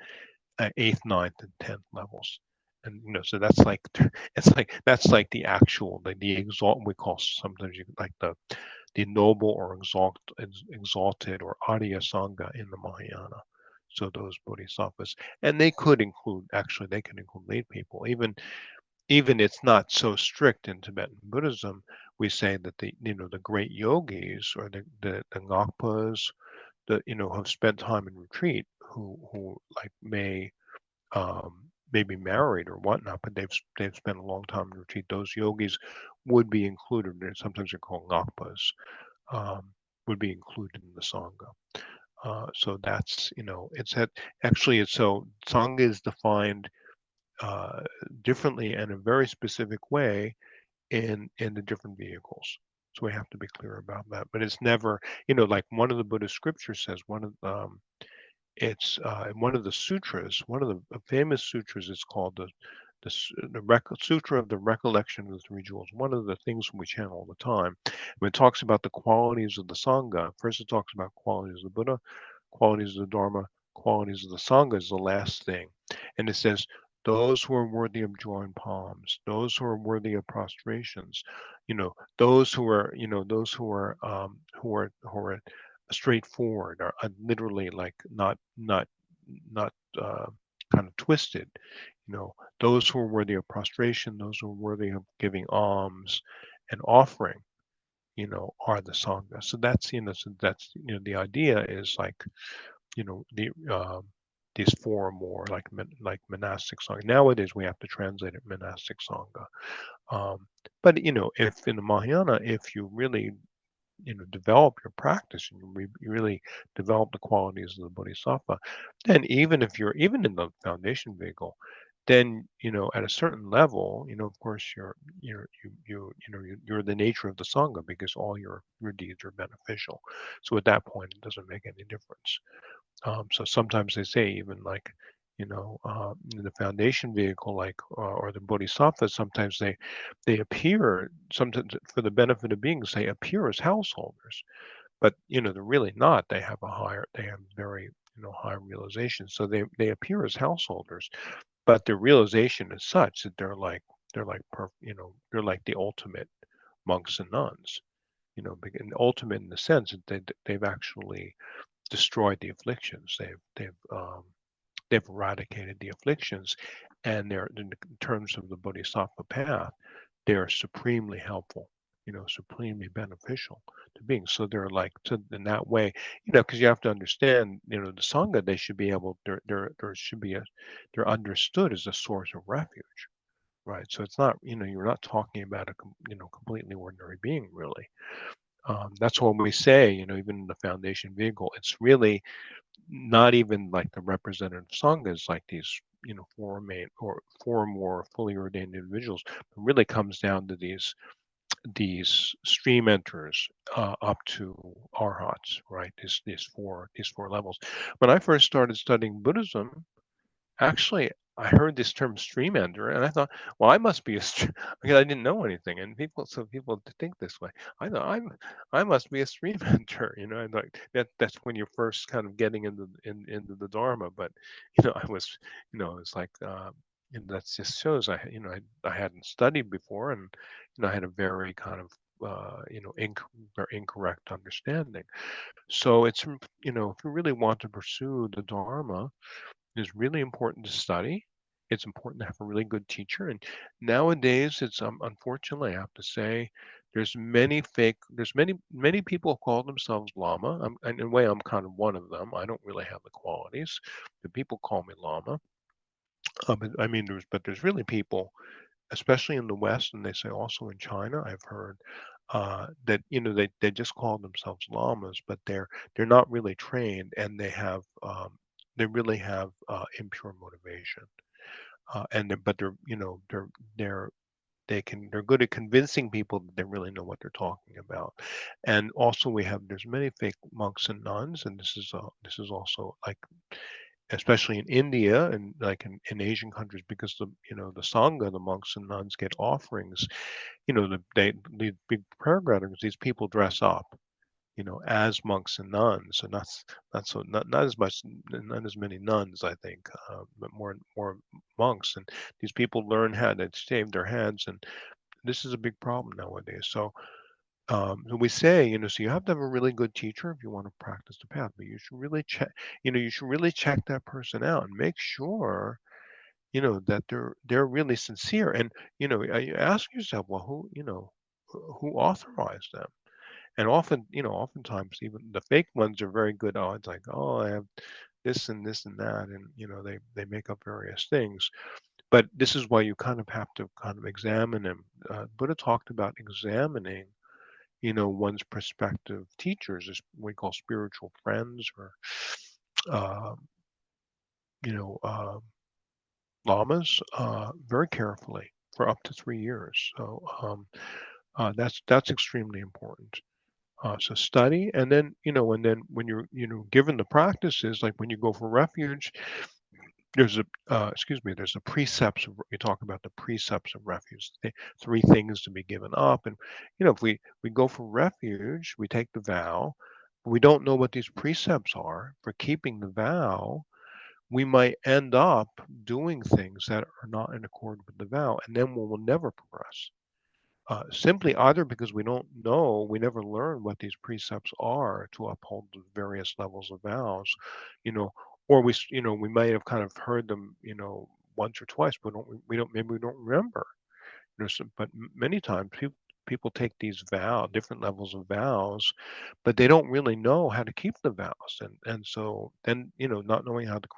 Speaker 1: eighth, ninth, and 10th levels. And so that's like that's like the actual the exalt, we call sometimes like the noble or exalted or Arya Sangha in the Mahayana. So those bodhisattvas, and they could include, actually they can include lay people, even it's not so strict in Tibetan Buddhism. We say that the great yogis or the ngakpas that have spent time in retreat, who like may be married or whatnot, but they've spent a long time in retreat. Those yogis would be included. Sometimes they're called ngakpas. Would be included in the sangha. So that's it's that actually it's so sangha is defined uh, differently in a very specific way in the different vehicles. So we have to be clear about that. But it's never, like one of the Buddhist scriptures says, it's in one of the sutras, one of the famous sutras is called the Sutra of the Recollection of the Three Jewels. One of the things we chant all the time, when it talks about the qualities of the Sangha, first it talks about qualities of the Buddha, qualities of the Dharma, qualities of the Sangha is the last thing. And it says, those who are worthy of joined palms, those who are worthy of prostrations, those who are straightforward, are literally like not kind of twisted. Those who are worthy of prostration, those who are worthy of giving alms and offering, are the sangha. So that's the idea is like these four or more like monastic sangha. Nowadays we have to translate it monastic sangha. But if in the Mahayana, if you really develop your practice and you really develop the qualities of the bodhisattva, then even in the foundation vehicle, then at a certain level, of course you're the nature of the sangha, because all your deeds are beneficial. So at that point it doesn't make any difference. So sometimes they say, even like in the foundation vehicle, like or the bodhisattvas, sometimes they appear, sometimes for the benefit of beings, they appear as householders, but they're really not. They have very high realization, so they appear as householders, but their realization is such that they're like they're like the ultimate monks and nuns. And ultimate in the sense that they've actually destroyed the afflictions. They've eradicated the afflictions, and they're in terms of the bodhisattva path, they're supremely helpful, supremely beneficial to beings. So they're like, so in that way, because you have to understand, the sangha, they should be able, there should be they're understood as a source of refuge, right? So it's not, you're not talking about a, completely ordinary being, really. That's what we say, even in the foundation vehicle, it's really not even like the representative sanghas, like these, four main or four more fully ordained individuals. It really comes down to these stream enters up to arhats, right? These four levels. When I first started studying Buddhism, actually, I heard this term stream ender, and I thought, well, I must be a because I didn't know anything, and people think this way. I thought I must be a stream enter, and like that's when you're first kind of getting into the Dharma. But I was, it's like, that just shows I hadn't studied before, and I had a very kind of very incorrect understanding. So it's if you really want to pursue the Dharma, is really important to study. It's important to have a really good teacher. And nowadays, it's unfortunately, I have to say, there's many people who call themselves Lama. And in a way, I'm kind of one of them. I don't really have the qualities, but people call me Lama. But I mean, there's really people, especially in the West, and they say also in China. I've heard that they just call themselves lamas, but they're not really trained, and they really have impure motivation, but they're they're good at convincing people that they really know what they're talking about. And also there's many fake monks and nuns, and this is also like, especially in India and like in Asian countries, because the Sangha, the monks and nuns, get offerings. These big prayer gatherings, these people dress up, as monks and nuns, and not as much, not as many nuns, I think, but more monks. And these people learn how to shave their heads, and this is a big problem nowadays. So we say, so you have to have a really good teacher if you want to practice the path, but you should really check, that person out and make sure, that they're really sincere. And, you ask yourself, well, who authorized them? And oftentimes even the fake ones are very good. Oh, it's like, oh, I have this and this and that, and they make up various things. But this is why you kind of have to kind of examine them. Buddha talked about examining, one's prospective teachers, as we call spiritual friends, or uh, you know, uh, lamas, very carefully for up to 3 years. So that's extremely important. So study, and then when you're given the practices, like when you go for refuge, there's a precepts of, we talk about the precepts of refuge, three things to be given up. And if we go for refuge, we take the vow. We don't know what these precepts are for keeping the vow. We might end up doing things that are not in accord with the vow, and then we will never progress, simply either because we don't know, we never learn what these precepts are to uphold the various levels of vows, you know, or we might have kind of heard them, once or twice, but maybe we don't remember. But many times people take these different levels of vows, but they don't really know how to keep the vows, and so then, not knowing how to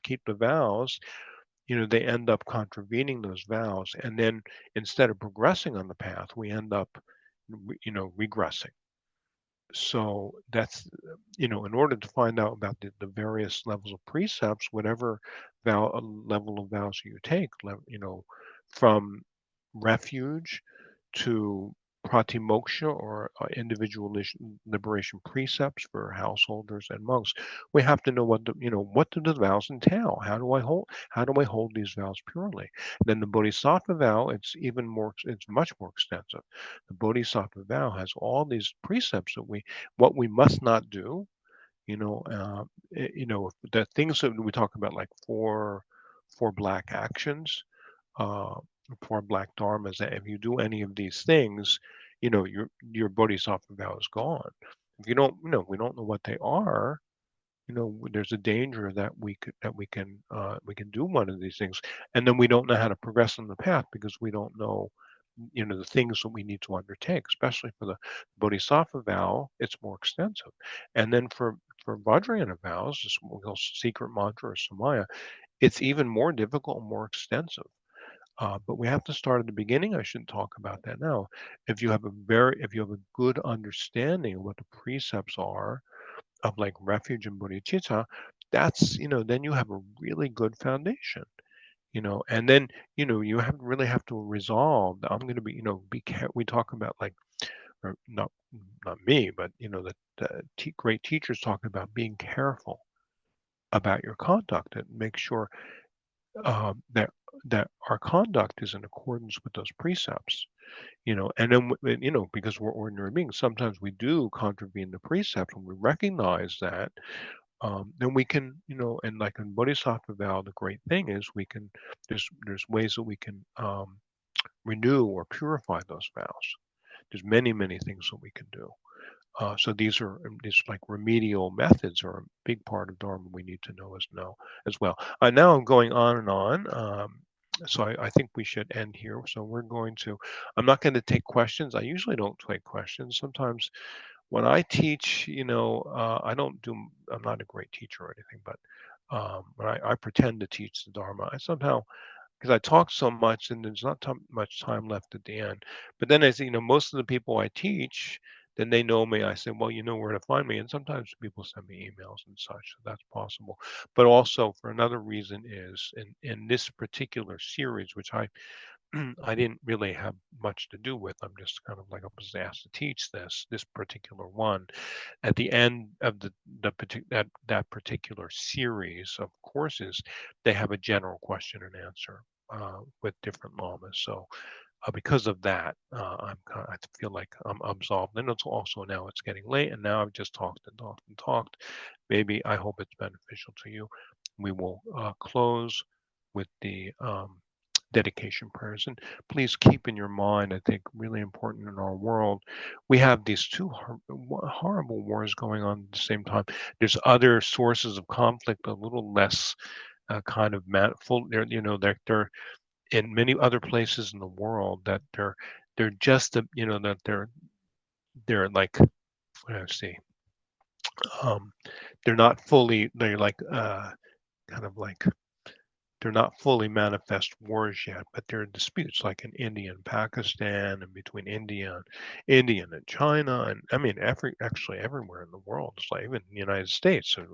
Speaker 1: keep the vows, they end up contravening those vows. And then instead of progressing on the path, we end up, regressing. So that's, in order to find out about the various levels of precepts, whatever level of vows you take, from refuge to pratimoksha, or individual liberation precepts for householders and monks, we have to know what do the vows entail. How do I hold these vows purely? Then the bodhisattva vow, it's much more extensive. The bodhisattva vow has all these precepts that what we must not do. The things that we talk about, like four black actions, for Black Dharmas that if you do any of these things, your bodhisattva vow is gone. If you don't, we don't know what they are, there's a danger that we can do one of these things, and then we don't know how to progress on the path because we don't know, the things that we need to undertake, especially for the bodhisattva vow. It's more extensive, and then for Vajrayana vows, this we call secret mantra or samaya, it's even more difficult and more extensive. But we have to start at the beginning. I shouldn't talk about that now. If you have a good understanding of what the precepts are of like refuge and bodhicitta, then you have a really good foundation. And then you really have to resolve. I'm going to we talk about like, or not me, but the great teachers talk about being careful about your conduct and make sure that our conduct is in accordance with those precepts. And then because we're ordinary beings, sometimes we do contravene the precepts. When we recognize that, then we can, and like in Bodhisattva vow, the great thing is there's ways that we can renew or purify those vows. There's many things that we can do. So these like remedial methods are a big part of Dharma we need to know as well. Now I'm going on and on. So I think we should end here. So I'm not going to take questions. I usually don't take questions. Sometimes when I teach, I'm not a great teacher or anything, but when I pretend to teach the Dharma, I somehow, because I talk so much and there's not much time left at the end. But then most of the people I teach, then they know me. I say, well, you know where to find me. And sometimes people send me emails and such. So that's possible. But also for another reason is in this particular series, which I didn't really have much to do with. I'm just kind of like I was asked to teach this particular one. At the end of that particular series of courses, they have a general question and answer with different lamas. So because of that, I feel like I'm absolved. And it's also now it's getting late, and now I've just talked and talked and talked. Maybe I hope it's beneficial to you. We will close with the dedication prayers. And please keep in your mind, I think really important in our world, we have these two horrible wars going on at the same time. There's other sources of conflict, a little less kind of full. They're in many other places in the world that they're just that they're like, what do I say, um, they're not fully, they're like kind of like they're not fully manifest wars yet, but there are disputes like in India and Pakistan and between India and China, and I mean actually everywhere in the world. It's like even the United States. So,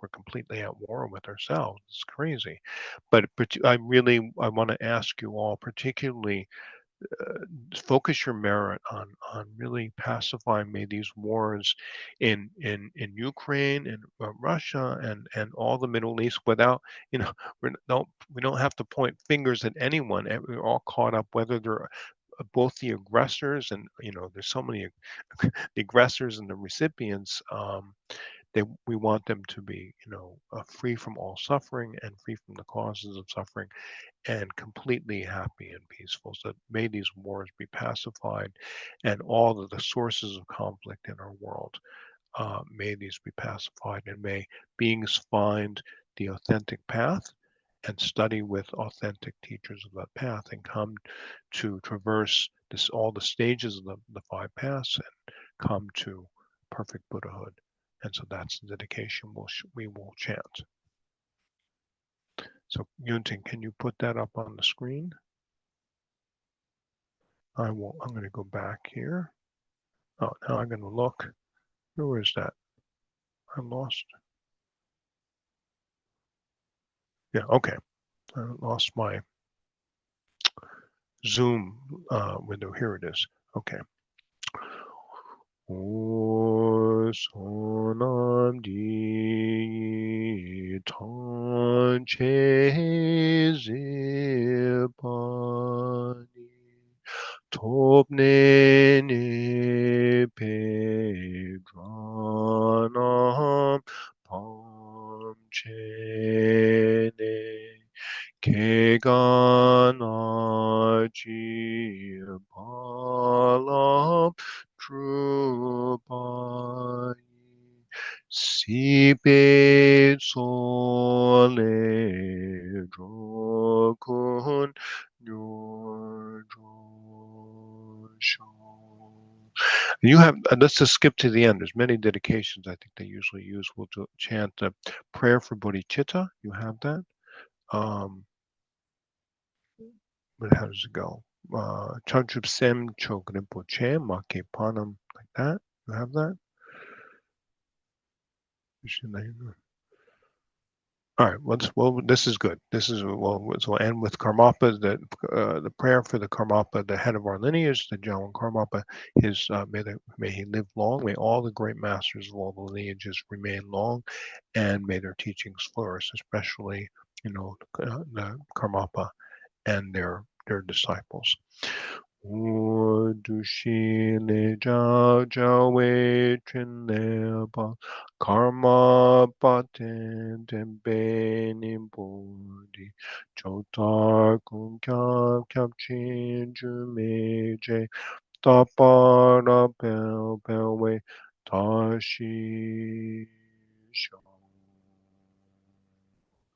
Speaker 1: we're completely at war with ourselves. It's crazy. But I want to ask you all, particularly uh, focus your merit on really pacifying may these wars in Ukraine and Russia and all the Middle East without we don't have to point fingers at anyone. We're all caught up whether they're both the aggressors and there's so many the aggressors and the recipients. We want them to be free from all suffering and free from the causes of suffering and completely happy and peaceful. So may these wars be pacified and all of the sources of conflict in our world, may these be pacified and may beings find the authentic path and study with authentic teachers of that path and come to traverse all the stages of the five paths and come to perfect Buddhahood. And so that's the dedication we will chant. So Yunting, can you put that up on the screen? I'm going to go back here. Oh, now I'm going to look. Where is that? I lost. Yeah, okay. I lost my Zoom window. Here it is. Okay. O sonam di tan che zipani topne ne pedranam pam che ne kegan Palam Trupai Sipe Sole Drokun you have, let's just skip to the end. There's many dedications I think they usually use. We'll chant a prayer for bodhicitta. You have that. But how does it go? Chanchup Sem Chok Rinpoche, Make Panam, like that. You have that? All right. Well, this is good. This is well. So we'll end with Karmapa. The prayer for the Karmapa, the head of our lineage, the Jawan Karmapa. His may he live long. May all the great masters of all the lineages remain long, and may their teachings flourish, especially the Karmapa and their disciples. Dushile Jiao Jiao Wei Chen Leba Karma Paten Tempe Bodhi Chotar Kung Kyab Kyab Chin Jume Je Tapara Pel Pel Wei Tashi